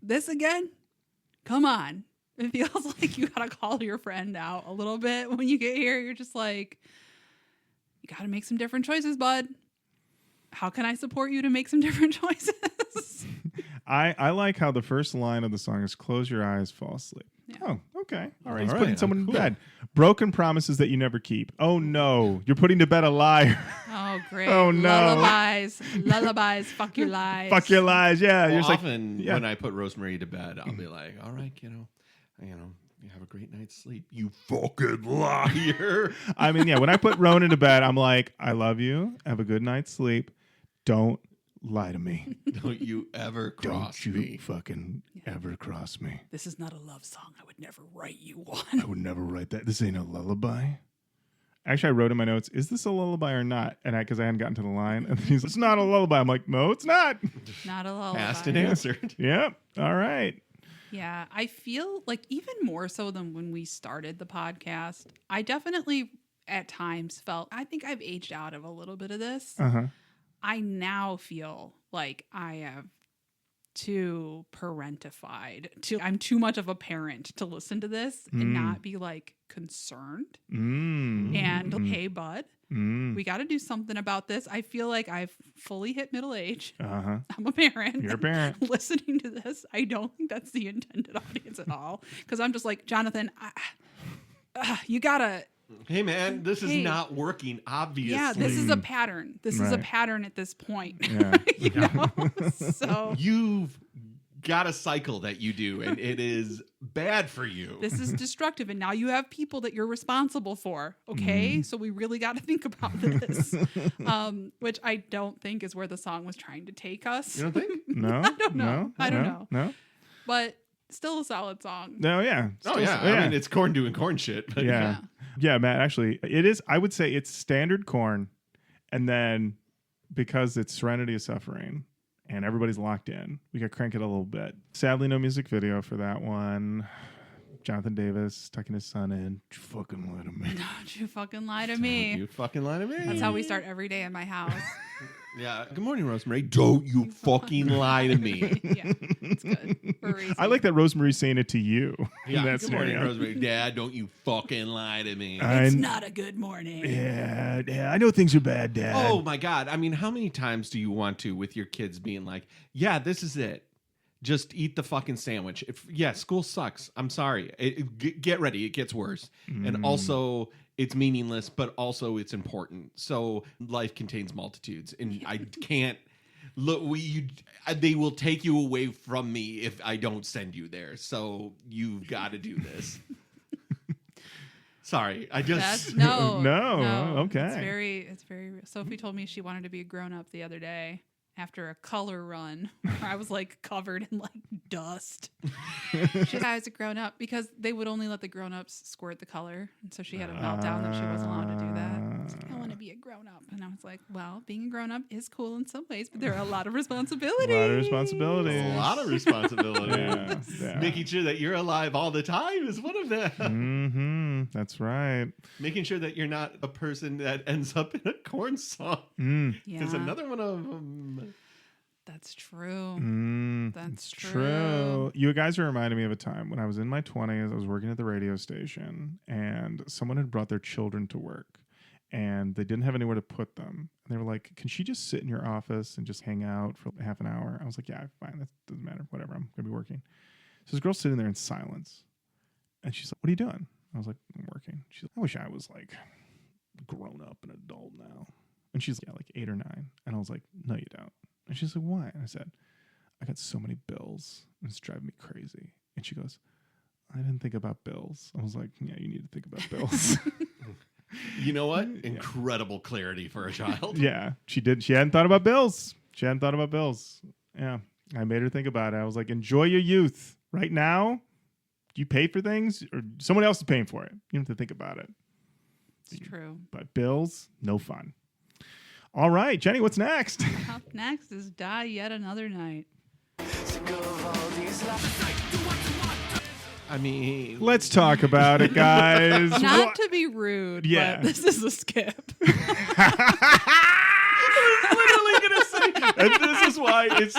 This again? Come on. It feels like you got to call your friend out a little bit when you get here. You're just like, you got to make some different choices, bud. How can I support you to make some different choices? I like how the first line of the song is close your eyes, fall asleep. Yeah. Oh, okay. All right. He's All putting right, someone cool. in bed. Broken promises that you never keep. Oh, no. You're putting to bed a liar. Oh, great. Oh, no. Lullabies, fuck your lies. Fuck your lies. Yeah. Well, You're just often like, yeah. when I put Rosemary to bed, I'll be like, all right, you have a great night's sleep. You fucking liar. I mean, yeah, when I put Ronan to bed, I'm like, I love you. Have a good night's sleep. Don't lie to me. Don't you ever cross Don't you me. fucking ever cross me. This is not a love song. I would never write you I one. would never write that. This ain't a lullaby. Actually, I wrote in my notes, is this a lullaby or not? And because I hadn't gotten to the line. And he's like, it's not a lullaby. I'm like, no, it's not. Not a lullaby. Asked and answered. Yep. All right. Yeah, I feel like even more so than when we started the podcast, I definitely at times felt, I think I've aged out of a little bit of this. Uh-huh. I now feel like I am too parentified. I'm too much of a parent to listen to this and not be like concerned. And hey, bud, we got to do something about this. I feel like I've fully hit middle age. Uh-huh. I'm a parent. You're a parent. Listening to this, I don't think that's the intended audience at all. Because I'm just like, Jonathan, you gotta. Hey, man, this is Hey. not working, obviously. Yeah, this is a pattern. This is a Right. pattern at this point. Yeah. You know? So You've got a cycle that you do, and it is bad for you. this is destructive. And now you have people that you're responsible for. Okay. So we really got to think about this. Which I don't think is where the song was trying to take us. You don't think? No? I don't know. No? I don't No? know. No? But still a solid song. No, yeah. Oh, yeah. I mean, it's Korn doing Korn shit. But Yeah. Yeah, Matt, actually, it is, I would say it's standard Korn. And then because it's Serenity of Suffering and everybody's locked in, we got to crank it a little bit. Sadly, no music video for that one. Jonathan Davis tucking his son in. You fucking lie to me. Don't you fucking lie to Don't me. you fucking lie to me. That's how we start every day in my house. Yeah. Good morning, Rosemary. Don't you fucking lie to me. Yeah, it's good. For a reason. I like that Rosemary's saying it to you. Yeah. in that Good morning, scenario. Rosemary. Dad, don't you fucking lie to me. It's not a good morning. Yeah, I know things are bad, Dad. Oh my God. I mean, how many times do you want to with your kids being like, yeah, this is it. Just eat the fucking sandwich. School sucks. I'm sorry. Get ready. It gets worse. And also, it's meaningless, but also it's important. So life contains multitudes. And I can't look, they will take you away from me if I don't send you there. So you've got to do this. Sorry, I just No, okay. It's very real. Sophie told me she wanted to be a grown up the other day after a color run where I was like covered in like dust. She thought I was a grown up because they would only let the grown ups squirt the color. And so she had a meltdown that she wasn't allowed to do that. I was like, I want to be a grown up. And I was like, well, being a grown up is cool in some ways, but there are a lot of responsibilities. A lot of responsibilities. Yeah. Making sure that you're alive all the time is one of them. Mm-hmm. That's right. Making sure that you're not a person that ends up in a Korn song is another one of them. That's true. That's true. You guys are reminding me of a time when I was in my 20s. I was working at the radio station, and someone had brought their children to work, and they didn't have anywhere to put them. And they were like, "Can she just sit in your office and just hang out for half an hour?" I was like, "Yeah, fine. That doesn't matter. Whatever. I'm gonna be working." So this girl's sitting there in silence, and she's like, "What are you doing?" I was like, "I'm working." She's like, "I wish I was like grown up and adult now." And she's like 8 or 9, and I was like, "No, you don't." And she's like, "Why?" And I said, "I got so many bills, and it's driving me crazy." And she goes, "I didn't think about bills." I was like, "Yeah, you need to think about bills." You know what? Incredible clarity for a child. Yeah, she did. She hadn't thought about bills. Yeah, I made her think about it. I was like, enjoy your youth. Right now, you pay for things, or someone else is paying for it. You don't have to think about it. It's true. But bills, no fun. All right, Jenny, what's next? Up next is Die Yet Another Night. I mean, let's talk about it, guys. Not to be rude, Yeah. but this is a skip. literally gonna say, and this is why it's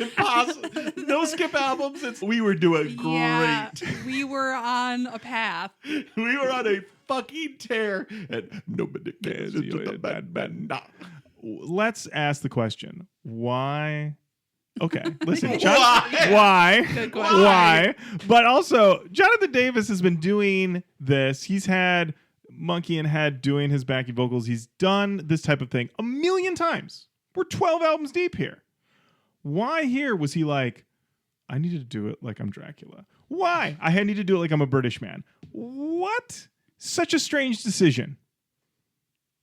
impossible. No skip albums. We were doing great. Yeah, we were on a path. We were on a fucking tear, and nobody cares. It's just a bad. Let's ask the question: why? Okay, listen. Why? Why? Good question. Why? But also, Jonathan Davis has been doing this. He's had Monkey and Head doing his backing vocals. He's done this type of thing a million times. We're 12 albums deep here. Why here was he like, I needed to do it like I'm Dracula? Why? I need to do it like I'm a British man. What? Such a strange decision.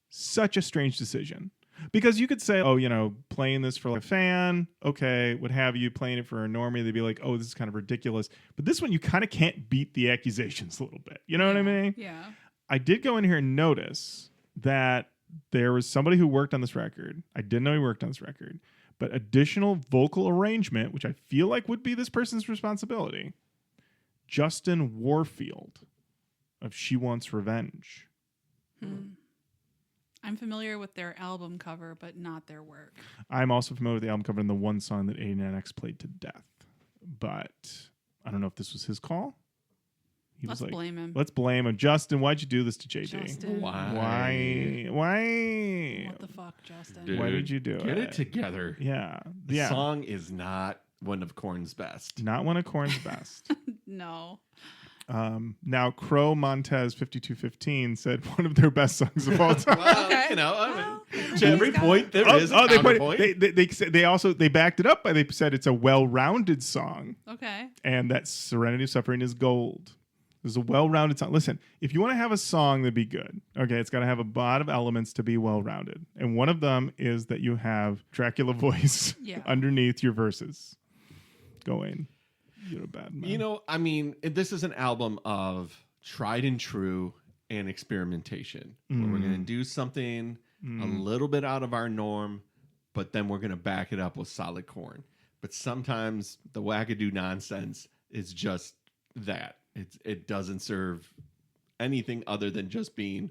Such a strange decision. Because you could say, oh, playing this for like a fan, okay, what have you, playing it for a normie, they'd be like, oh, this is kind of ridiculous. But this one, you kind of can't beat the accusations a little bit. You know what I mean? Yeah. I did go in here and notice that there was somebody who worked on this record. I didn't know he worked on this record. But additional vocal arrangement, which I feel like would be this person's responsibility, Justin Warfield of She Wants Revenge. I'm familiar with their album cover, but not their work. I'm also familiar with the album cover and the one song that 89X played to death. But I don't know if this was his call. Let's blame him. Let's blame him. Justin, why'd you do this to JD? Justin. Why? What the fuck, Justin? Dude, why did you do it? Get it together. Yeah. The song is not one of Korn's best. Not one of Korn's best. No. Now, Crow Montez 5215 said one of their best songs of all time. Well, Okay. To every point there is a counterpoint. They backed it up by they said it's a well-rounded song, Okay. and that Serenity of Suffering is gold. It's a well-rounded song. Listen, if you want to have a song that be good, okay, it's got to have a lot of elements to be well-rounded, and one of them is that you have Dracula voice underneath your verses going. You're a bad man. This is an album of tried and true and experimentation. Where we're going to do something a little bit out of our norm, but then we're going to back it up with solid Korn. But sometimes the wackadoo nonsense is just that. It doesn't serve anything other than just being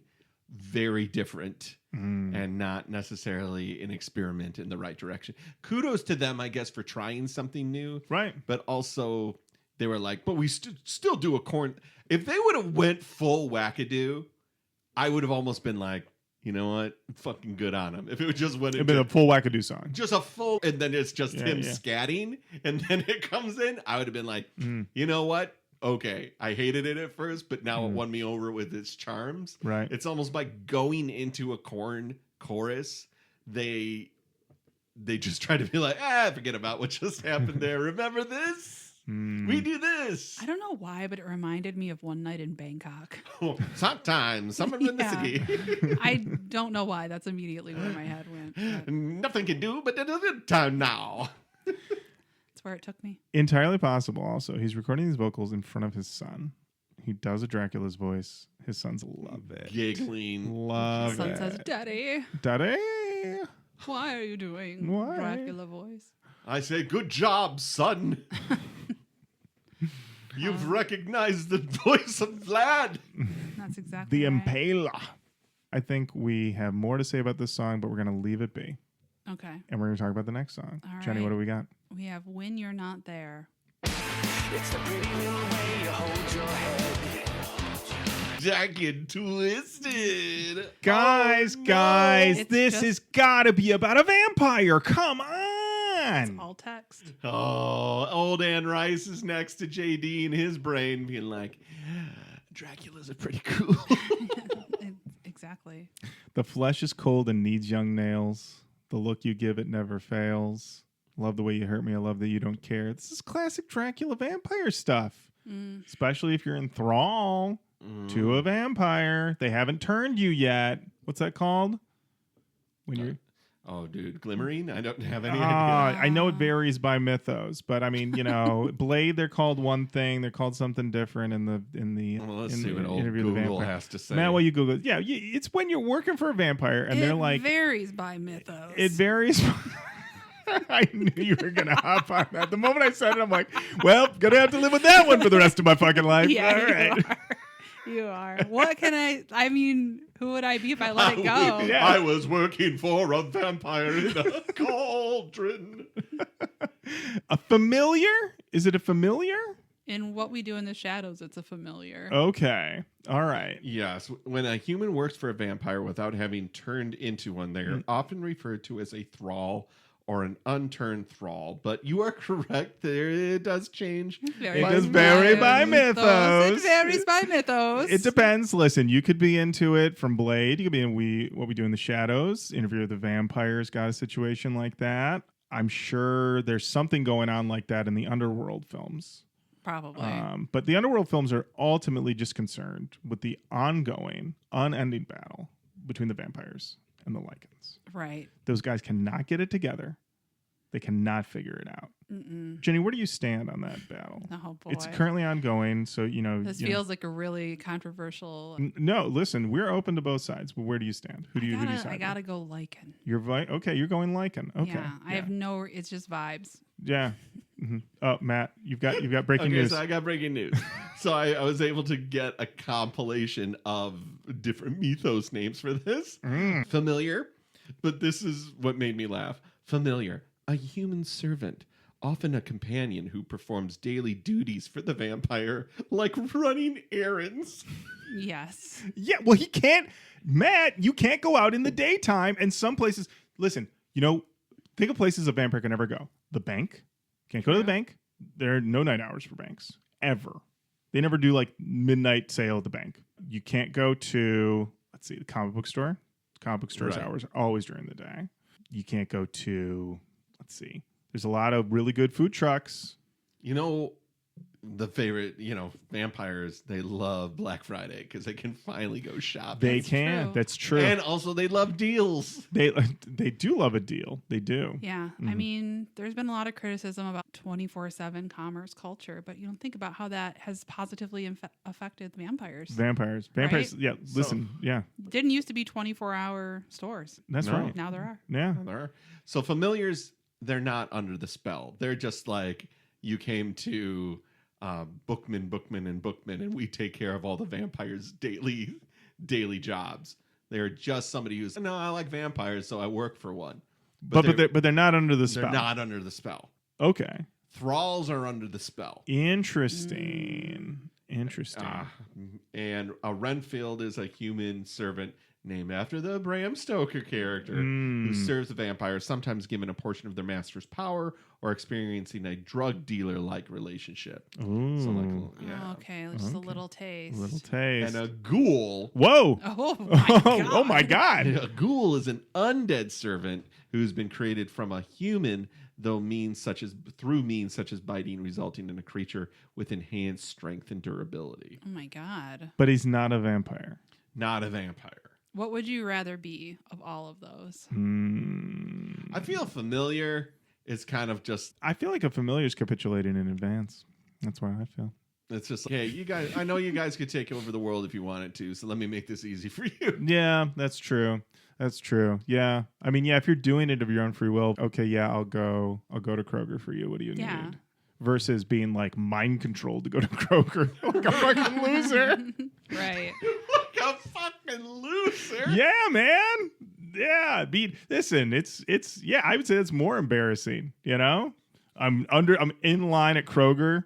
very different and not necessarily an experiment in the right direction. Kudos to them, I guess, for trying something new. Right. But also they were like, but we still do a Korn. If they would have went full wackadoo, I would have almost been like, you know what? Fucking good on him. If it would just went It'd been a full wackadoo song. Just a full, and then it's just him scatting, and then it comes in, I would have been like, you know what? Okay, I hated it at first, but now it won me over with its charms. Right. It's almost like going into a Korn chorus. They they just try to be like, forget about what just happened there. Remember this? We do this. I don't know why, but it reminded me of One Night in Bangkok. Sometimes, synchronicity. I don't know why. That's immediately where my head went. But Nothing can do, but it is time now. that's where it took me. Entirely possible. Also, he's recording these vocals in front of his son. He does a Dracula's voice. His sons love it. Giggling. Love Son it. says, "Daddy, Daddy. why are you doing Why? Dracula voice?" I say, good job, son. You've recognized the voice of Vlad. That's exactly The right. Impaler. I think we have more to say about this song, but we're going to leave it be. Okay. And we're going to talk about the next song. All Jenny, right. what do we got? We have When You're Not There. It's the premium way you hold your head. Jack and Twisted. Guys, Oh, no. guys, It's this just- has got to be about a vampire. Come It's on. all text. Oh, old Anne Rice is next to JD in his brain being like, Dracula's a pretty cool. Exactly. The flesh is cold and needs young nails. The look you give it never fails. Love the way you hurt me. I love that you don't care. This is classic Dracula vampire stuff. Especially if you're in thrall to a vampire. They haven't turned you yet. What's that called? When you're Oh, dude, glimmering? I don't have any I know it varies by mythos, but I mean, you know, Blade, they're called one thing. They're called something different in the Well, let's in see the what old interview with the Google vampire. has to say. Matt, what you Google? Yeah, it's when you're working for a vampire, and they're like, varies by mythos. it varies. I knew you were gonna hop on that. The moment I said it, I'm like, well, gonna have to live with that one for the rest of my fucking life. Yeah, All right. You are. What can I mean, who would I be if I let it go? Yeah. I was working for a vampire in a cauldron. A familiar? Is it a familiar? In What We Do in the Shadows, it's a familiar. Okay. All right. Yes, when a human works for a vampire without having turned into one, they are often referred to as a thrall or an unturned thrall. But you are correct. There, it does change. It does vary by mythos. It varies by mythos. It depends. Listen, you could be into it from Blade. You could be in What We Do in the Shadows. Interview with the Vampires got a situation like that. I'm sure there's something going on like that in the Underworld films. Probably. But the Underworld films are ultimately just concerned with the ongoing, unending battle between the vampires and the Lycans. Right. Those guys cannot get it together. They cannot figure it out. Jenny, where do you stand on that battle? Oh, boy. It's currently ongoing, so This feels like a really controversial. No, listen, we're open to both sides, but where do you stand? Who do you side I with? gotta go Lycan. Okay, you're going Lycan. Okay. Yeah, I have no. It's just vibes. Yeah. Mm-hmm. Oh, Matt, you've got breaking Okay, news. so I got breaking news. So I was able to get a compilation of different mythos names for this. Familiar, but this is what made me laugh. Familiar, a human servant, often a companion who performs daily duties for the vampire, like running errands. Yes. Yeah, well, he can't. Matt, you can't go out in the daytime. And some places, listen, think of places a vampire can never go. The bank. Can't go to the bank. There are no night hours for banks, ever. They never do like midnight sale at the bank. You can't go to, let's see, the comic book store. Comic book store's Right. hours are always during the day. You can't go to, let's see, there's a lot of really good food trucks. You know, the favorite, vampires, they love Black Friday because they can finally go shopping. They That's can. true. That's true. And also they love deals. They do love a deal. They do. Yeah. I mean, there's been a lot of criticism about 24/7 commerce culture, but you don't think about how that has positively affected vampires. Vampires. Right? Yeah. Listen. Yeah. Didn't used to be 24-hour stores. That's No. right. Now there are. Yeah. There are. So familiars, they're not under the spell. They're just like, you came to Bookman, and we take care of all the vampires' daily jobs. They're just somebody who's, no, I like vampires, so I work for one. But they're not under the spell. They're not under the spell. Okay. Thralls are under the spell. Interesting. Interesting. And a Renfield is a human servant named after the Bram Stoker character who serves the vampires, sometimes given a portion of their master's power or experiencing a drug dealer-like relationship. Ooh. So like, yeah. Oh, okay, just a little taste. Little taste. And a ghoul. Whoa. Oh my god. Oh my God. A ghoul is an undead servant who's been created from a human, through means such as biting, resulting in a creature with enhanced strength and durability. Oh my god. But he's not a vampire. Not a vampire. What would you rather be of all of those? I feel familiar is kind of just, I feel like a familiar is capitulating in advance. That's why I feel. it's just like, hey, you guys, I know you guys could take over the world if you wanted to, so let me make this easy for you. Yeah, that's true. That's true. Yeah. I mean, yeah, if you're doing it of your own free will, okay, yeah, I'll go to Kroger for you. What do you need? Versus being like mind controlled to go to Kroger. Like a fucking loser. Right. Like a fucking loser. Yeah, man. Yeah. Listen, it's yeah, I would say it's more embarrassing, you know? I'm in line at Kroger.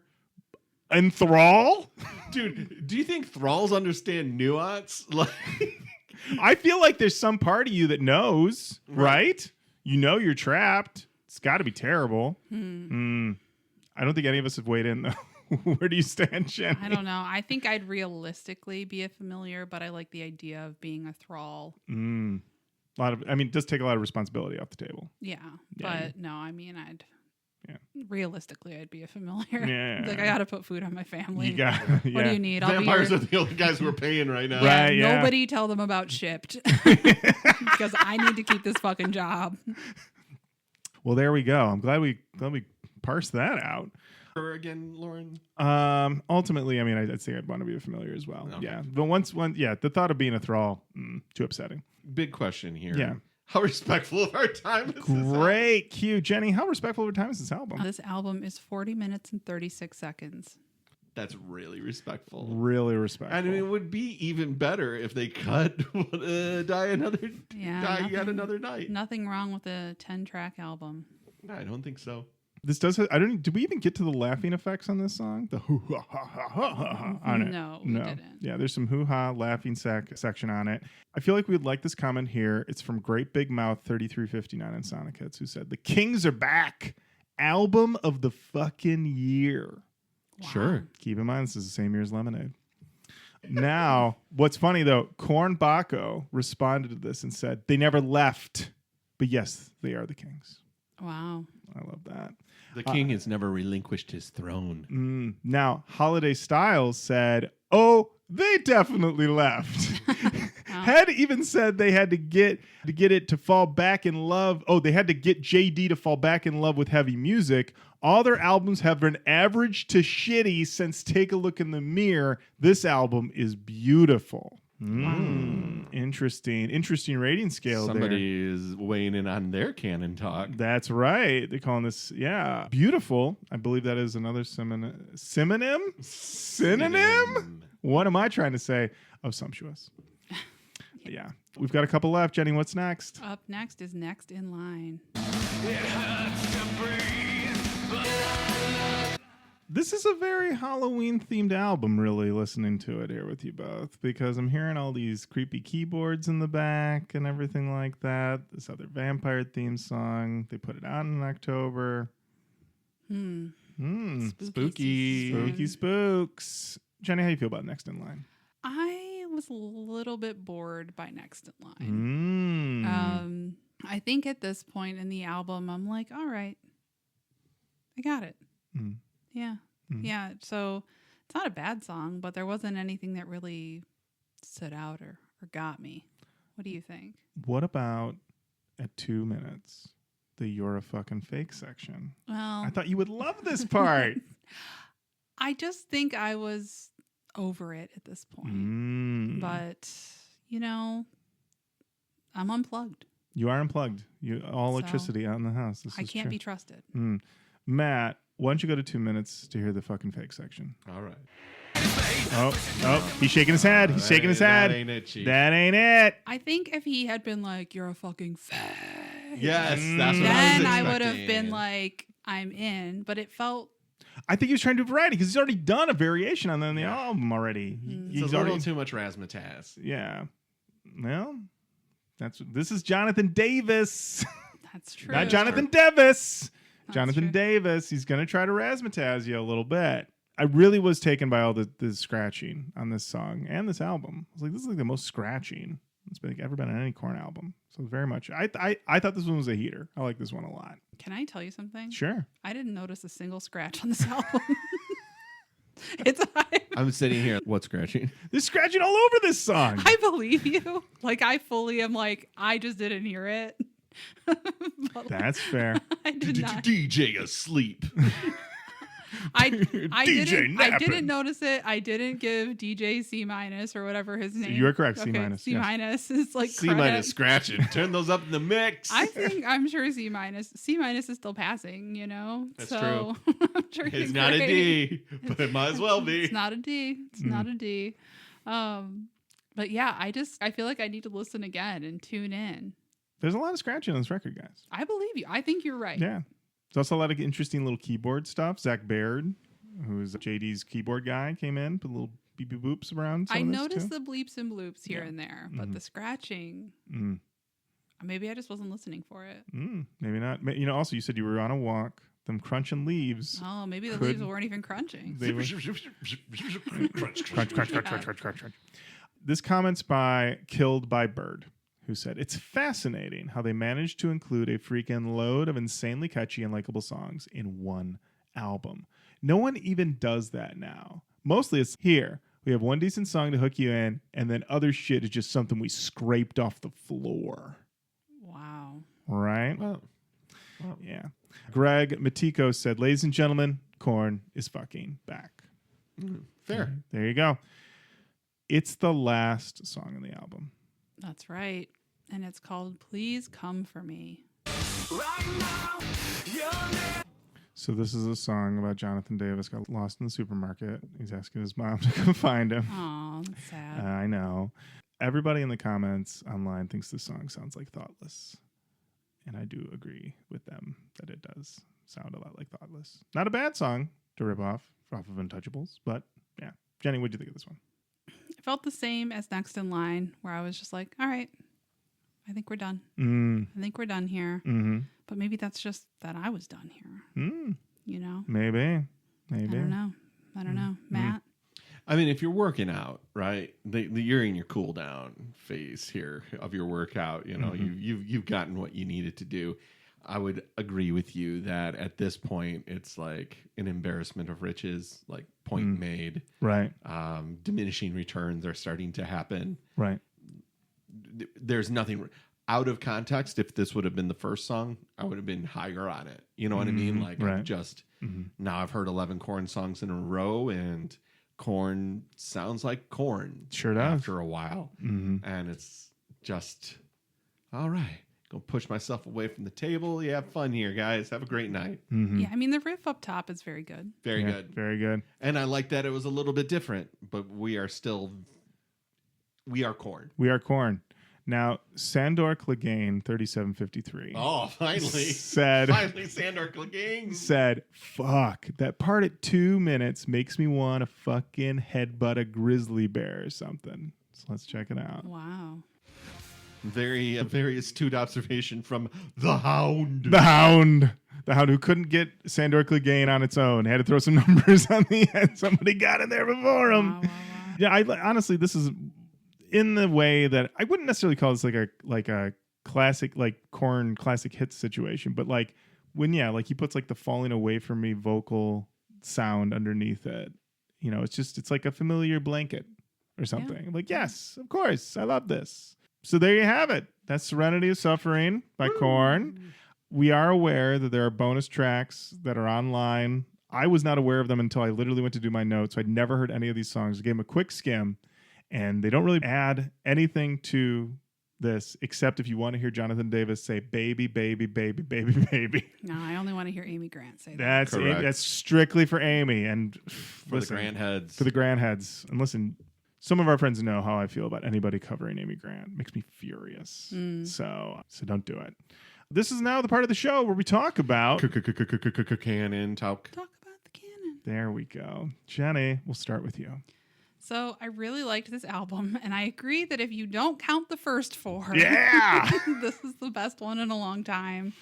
In thrall? Dude, do you think thralls understand nuance? Like, I feel like there's some part of you that knows, right? You know you're trapped. It's got to be terrible. I don't think any of us have weighed in, though. Where do you stand, Jenny? I don't know. I think I'd realistically be a familiar, but I like the idea of being a thrall. It does take a lot of responsibility off the table. Yeah. Yeah. But no, I mean, Yeah. realistically, I'd be a familiar. Yeah. Like, I got to put food on my family. You got, What do you need? I'll vampires be are the only guys who are paying right now. Right. yeah. Nobody tell them about Shipped. Because I need to keep this fucking job. Well, there we go. I'm glad we parsed that out. Or again, Lauren? Ultimately, I mean, I'd say I'd want to be a familiar as well. Okay. Yeah. But the thought of being a thrall, too upsetting. Big question here. Yeah. How respectful of our time is this album? Great cue, Jenny. How respectful of your time is this album? This album is 40 minutes and 36 seconds. That's really respectful. Really respectful. And it would be even better if they cut Die Yet Another Night. Nothing wrong with a 10-track album. I don't think so. This does. Did we even get to the laughing effects on this song? The hoo ha ha ha ha ha on it. No, we didn't. Yeah, there's some hoo ha laughing section on it. I feel like we'd like this comment here. It's from Great Big Mouth 3359 on Sonic Hits, who said, "The Kings are back. Album of the fucking year." Wow. Sure. Keep in mind this is the same year as Lemonade. Now, what's funny though, Korn Baco responded to this and said, "They never left, but yes, they are the Kings." Wow. I love that. The king has never relinquished his throne. Now, Holiday Styles said, "Oh, they definitely left." Head even said they had to get it to fall back in love. Oh, they had to get JD to fall back in love with heavy music. All their albums have been average to shitty since Take a Look in the Mirror. This album is beautiful. Interesting rating scale. Somebody is weighing in on their canon talk. That's right. They're calling this, beautiful. I believe that is another synonym? What am I trying to say? Oh, sumptuous. Yeah. We've got a couple left. Jenny, what's next? Up next is Next in Line. This is a very Halloween-themed album, really, listening to it here with you both, because I'm hearing all these creepy keyboards in the back and everything like that. This other vampire theme song. They put it out in October. Spooky. Spooky spooks. Jenny, how you feel about Next in Line? I was a little bit bored by Next in Line. I think at this point in the album, I'm like, all right, I got it. Yeah. Yeah. So it's not a bad song, but there wasn't anything that really stood out or got me. What do you think? What about at 2 minutes, the You're a Fucking Fake section? Well, I thought you would love this part. I just think I was over it at this point. But, I'm unplugged. You are unplugged. All electricity out in the house. I can't be trusted. Matt, why don't you go to 2 minutes to hear the fucking fake section? All right. Oh, he's shaking his head. He's shaking his head. That ain't it, Chief. That ain't it. I think if he had been like, you're a fucking fag. Yes, that's what Then I I was would have expecting. been like, I'm in. But it felt I think he was trying to do variety because he's already done a variation on the album already. It's He's a little already too much razzmatazz. Yeah. Well, this is Jonathan Davis. That's true. Not Jonathan Davis. That's Jonathan true. Davis. He's going to try to razzmatazz you a little bit. I really was taken by all the scratching on this song and this album. I was like, this is like the most scratching it's been ever been on any Korn album. So very much. I thought this one was a heater. I like this one a lot. Can I tell you something? Sure. I didn't notice a single scratch on this album. I'm sitting here. What scratching? There's scratching all over this song. I believe you. Like, I fully am like, I just didn't hear it. But That's fair. I did not. DJ asleep. I DJ napping. didn't notice it. I didn't give DJ C- or whatever his name. You are correct, C-. Okay, C- yes. is like C- credit. scratching. Turn those up in the mix. I'm sure C-. C- is still passing, you know? That's so, I'm sure It's he's not a great. D, but it might as well be. It's not a D. It's not a D. But yeah, I feel like I need to listen again and tune in. There's a lot of scratching on this record, guys. I believe you. I think you're right. Yeah. There's also a lot of interesting little keyboard stuff. Zach Baird, who's JD's keyboard guy, came in, put little beep beep boops around. I noticed the bleeps and bloops here Yeah. and there, but the scratching, Mm. maybe I just wasn't listening for it. Maybe not. You know, also you said you were on a walk. Them crunching leaves. Oh, maybe the Could- leaves weren't even crunching. They were crunch, crunch. This comment's by Killed by Bird, who said, "It's fascinating how they managed to include a freaking load of insanely catchy and likable songs in one album. No one even does that now. Mostly it's here. We have one decent song to hook you in, and then other shit is just something we scraped off the floor." Wow. Right? Wow. Yeah. Greg Matiko said, "Ladies and gentlemen, Korn is fucking back." Fair. There you go. It's the last song on the album. That's right. And it's called Please Come For Me. So this is a song about Jonathan Davis got lost in the supermarket. He's asking his mom to come find him. Oh, that's sad. I know. Everybody in the comments online thinks this song sounds like Thoughtless. And I do agree with them that it does sound a lot like Thoughtless. Not a bad song to rip off of Untouchables, but yeah. Jenny, what'd you think of this one? It felt the same as Next in Line, where I was just like, all right, I think we're done. I think we're done here. Mm-hmm. But maybe that's just that I was done here. You know? Maybe. I don't know. Matt? I mean, if you're working out, right? You're in your cool down phase here of your workout. You know, you've gotten what you needed to do. I would agree with you that at this point, it's like an embarrassment of riches, like point made. Right. Diminishing returns are starting to happen. Right. There's nothing out of context. If this would have been the first song, I would have been higher on it. You know what I mean? Like, right. I've just now I've heard 11 Korn songs in a row, and Korn sounds like Korn. Sure does. After a while. And it's just, all right, go push myself away from the table. You have fun here, guys. Have a great night. Yeah, I mean, the riff up top is very good. Very Yeah, good. Very good. And I like that it was a little bit different, but we are Korn. We are Korn. Now, Sandor Clegane, 3753. Oh, finally. Said, Finally, Sandor Clegane. said, "Fuck, that part at 2 minutes makes me want to fucking headbutt a grizzly bear or something." So let's check it out. Wow. Very astute observation from the Hound. The Hound who couldn't get Sandor Clegane on its own. Had to throw some numbers on the end. Somebody got in there before him. Wow. Yeah, honestly, this is in the way that I wouldn't necessarily call this like a classic, like Korn classic hits situation, but like when he puts like the falling away from me vocal sound underneath it, you know, it's like a familiar blanket or something. Like, yes, of course, I love this. So there you have it. That's Serenity of Suffering by Korn. We are aware that there are bonus tracks that are online. I was not aware of them until I literally went to do my notes. So I'd never heard any of these songs. I gave them a quick skim. And they don't really add anything to this except if you want to hear Jonathan Davis say "baby, baby, baby, baby, baby." No, I only want to hear Amy Grant say that. That's Correct. That's strictly for Amy and For the Grant heads. For the Grant heads. And listen, some of our friends know how I feel about anybody covering Amy Grant. It makes me furious. So don't do it. This is now the part of the show where we talk about Canon talk. Talk about the canon. There we go. Jenny, we'll start with you. So I really liked this album, and I agree that if you don't count the first 4, Yeah! this is the best one in a long time.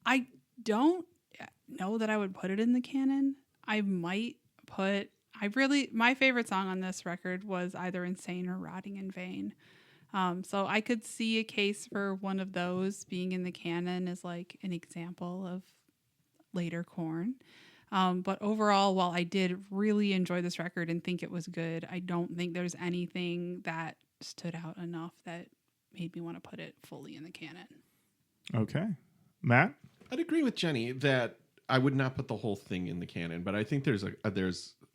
I don't know that I would put it in the canon. I might put, my favorite song on this record was either Insane or Rotting in Vain. So I could see a case for one of those being in the canon as like an example of later Korn. But overall, while I did really enjoy this record and think it was good, I don't think there's anything that stood out enough that made me want to put it fully in the canon. Okay. Matt? I'd agree with Jenny that I would not put the whole thing in the canon, but I think there's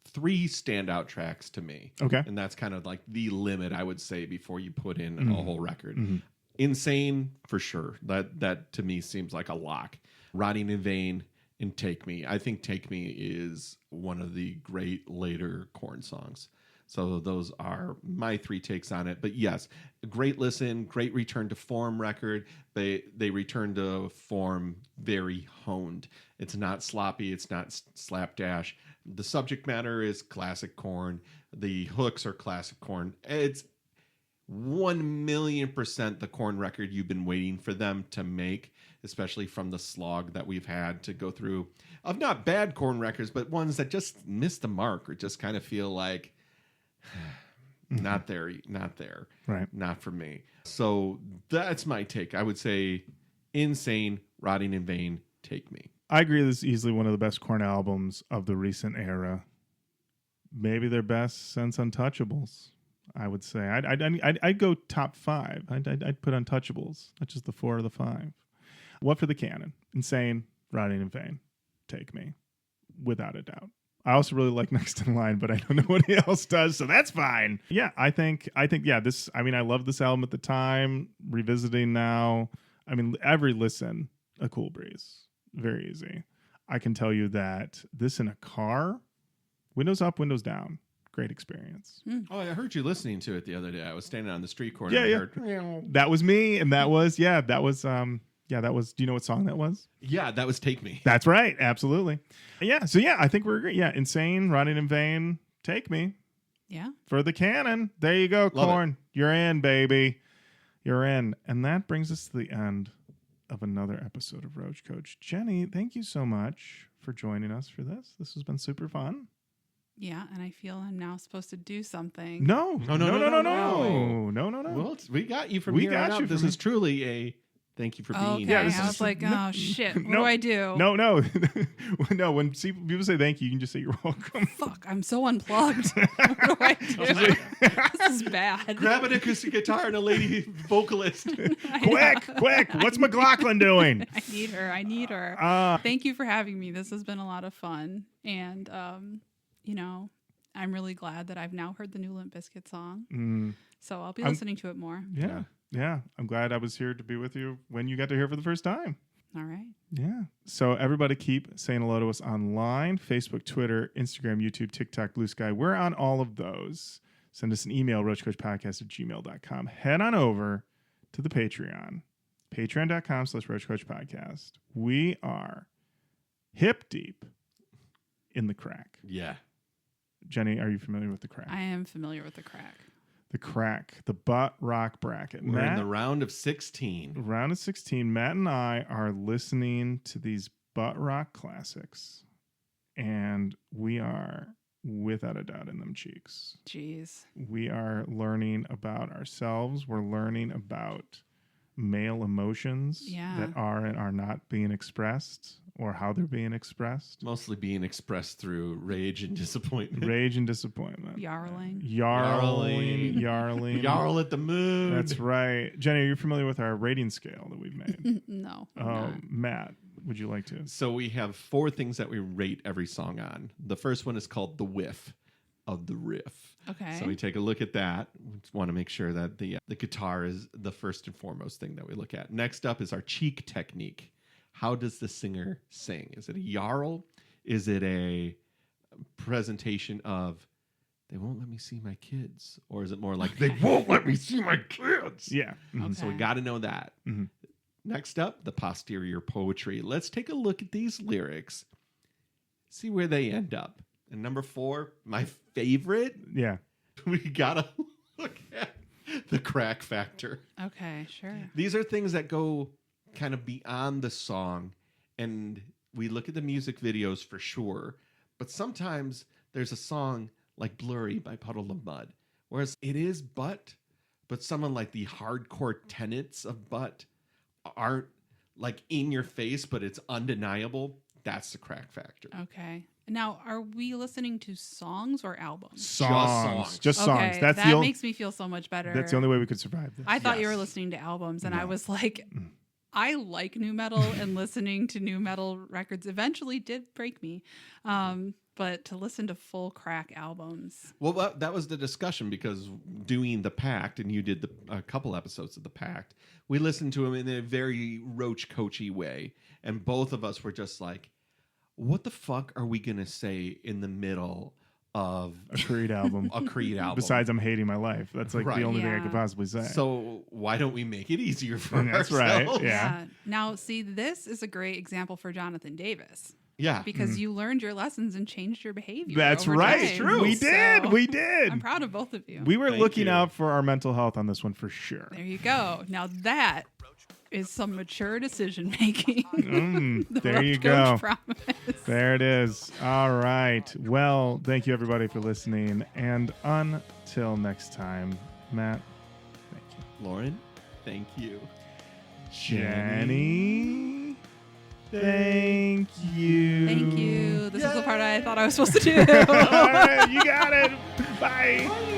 3 standout tracks to me. Okay. And that's kind of like the limit, I would say, before you put in Mm-hmm. a whole record. Insane, for sure. That to me seems like a lock. Rotting in Vain and Take Me. I think Take Me is one of the great later Korn songs. So those are my 3 takes on it. But yes, great listen, great return to form record. They return to form very honed. It's not sloppy. It's not slapdash. The subject matter is classic Korn. The hooks are classic Korn. It's 1,000,000% the Korn record you've been waiting for them to make, especially from the slog that we've had to go through of not bad Korn records, but ones that just miss the mark or just kind of feel like not there, Right. not for me. So that's my take. I would say Insane, Rotting in Vain, Take Me. I agree this is easily one of the best Korn albums of the recent era. Maybe their best since Untouchables, I would say. I'd go top 5. I'd put Untouchables. That's just the 4 or the 5. What for the canon? Insane, Rotting in Vain, Take Me, without a doubt. I also really like Next in Line, but I don't know what else does, so that's fine. Yeah, I think yeah, this, I mean, I loved this album at the time, revisiting now. I mean, every listen, a cool breeze. Very easy. I can tell you that this in a car, windows up, windows down, great experience. Oh, I heard you listening to it the other day. I was standing on the street corner. Yeah, and I yeah. heard, That was me, and that was, do you know what song that was? yeah, that was Take Me. That's right. Absolutely. Yeah. So yeah, I think we're great. Yeah. Insane, Rotting in Vain, Take Me Yeah. for the canon. There you go, Love Korn. You're in, baby. You're in. And that brings us to the end of another episode of Roach Koach. Jenny, thank you so much for joining us for this. This has been super fun. Yeah. And I feel I'm now supposed to do something. No. No. No. Well, we got you from We here got on you out. This from is truly a thank you for being Okay. here. Yeah, this I is- was like, oh, shit. What do I do? No. No. When people say thank you, you can just say you're welcome. Fuck. I'm so unplugged. What do I do? This is bad. Grab an acoustic guitar and a lady vocalist. Quick. What's McLaughlin doing? I need her. Thank you for having me. This has been a lot of fun. And, I'm really glad that I've now heard the new Limp Bizkit song. So I'll be listening to it more. Yeah. I'm glad I was here to be with you when you got to hear it for the first time. All right. Yeah. So everybody keep saying hello to us online. Facebook, Twitter, Instagram, YouTube, TikTok, Blue Sky. We're on all of those. Send us an email, roachcoachpodcast@gmail.com. Head on over to the Patreon. Patreon.com/roachcoachpodcast. We are hip deep in the crack. Yeah. Jenny, are you familiar with the crack? I am familiar with the crack. The crack, the butt rock bracket. We're in the round of 16. Round of 16. Matt and I are listening to these butt rock classics, and we are without a doubt in them cheeks. Jeez. We are learning about ourselves. We're learning about male emotions that are and are not being expressed, or how they're being expressed. Mostly being expressed through rage and disappointment. Rage and disappointment. Yarling. Yarl at the moon. That's right. Jenny, are you familiar with our rating scale that we've made? No. I'm not. Matt, would you like to? So we have 4 things that we rate every song on. The first one is called the whiff of the riff. Okay. So we take a look at that. We just want to make sure that the guitar is the first and foremost thing that we look at. Next up is our cheek technique. How does the singer sing? Is it a yarl? Is it a presentation of they won't let me see my kids? Or is it more like they won't let me see my kids? Yeah. Okay. So we got to know that. Mhm. Next up, the posterior poetry. Let's take a look at these lyrics. See where they end up. And number 4, my favorite, Yeah. we gotta look at the crack factor. Okay, sure. These are things that go kind of beyond the song, and we look at the music videos for sure, but sometimes there's a song like Blurry by Puddle of Mud, whereas it is but someone like the hardcore tenets of Butt aren't like in your face, but it's undeniable. That's the crack factor. Okay. Now, are we listening to songs or albums? Songs. Just songs. Okay, That's that the makes me feel so much better. That's the only way we could survive this. I thought you were Yes. listening to albums, and I was like, I like new metal, and listening to new metal records eventually did break me. But to listen to full crack albums, Well, that was the discussion, because doing The Pact, and you did a couple episodes of The Pact, we listened to him in a very Roach Koachy way, and both of us were just like, what the fuck are we going to say in the middle of A Creed album. a Creed album? Besides, I'm hating my life. That's like Right. the only thing I Yeah. could possibly say. So why don't we make it easier for That's ourselves? right, yeah. Now, see, this is a great example for Jonathan Davis Yeah. because you learned your lessons and changed your behavior. That's over right. time. We did. So, We did. I'm proud of both of you. We were Thank looking you. out for our mental health on this one for sure. There you go. Now that is some mature decision making. There you go. There it is. All right. Well, thank you everybody for listening. And until next time, Matt, thank you. Lauren, thank you. Jenny, thank you. Thank you. This is the part I thought I was supposed to do. All right, you got it. Bye.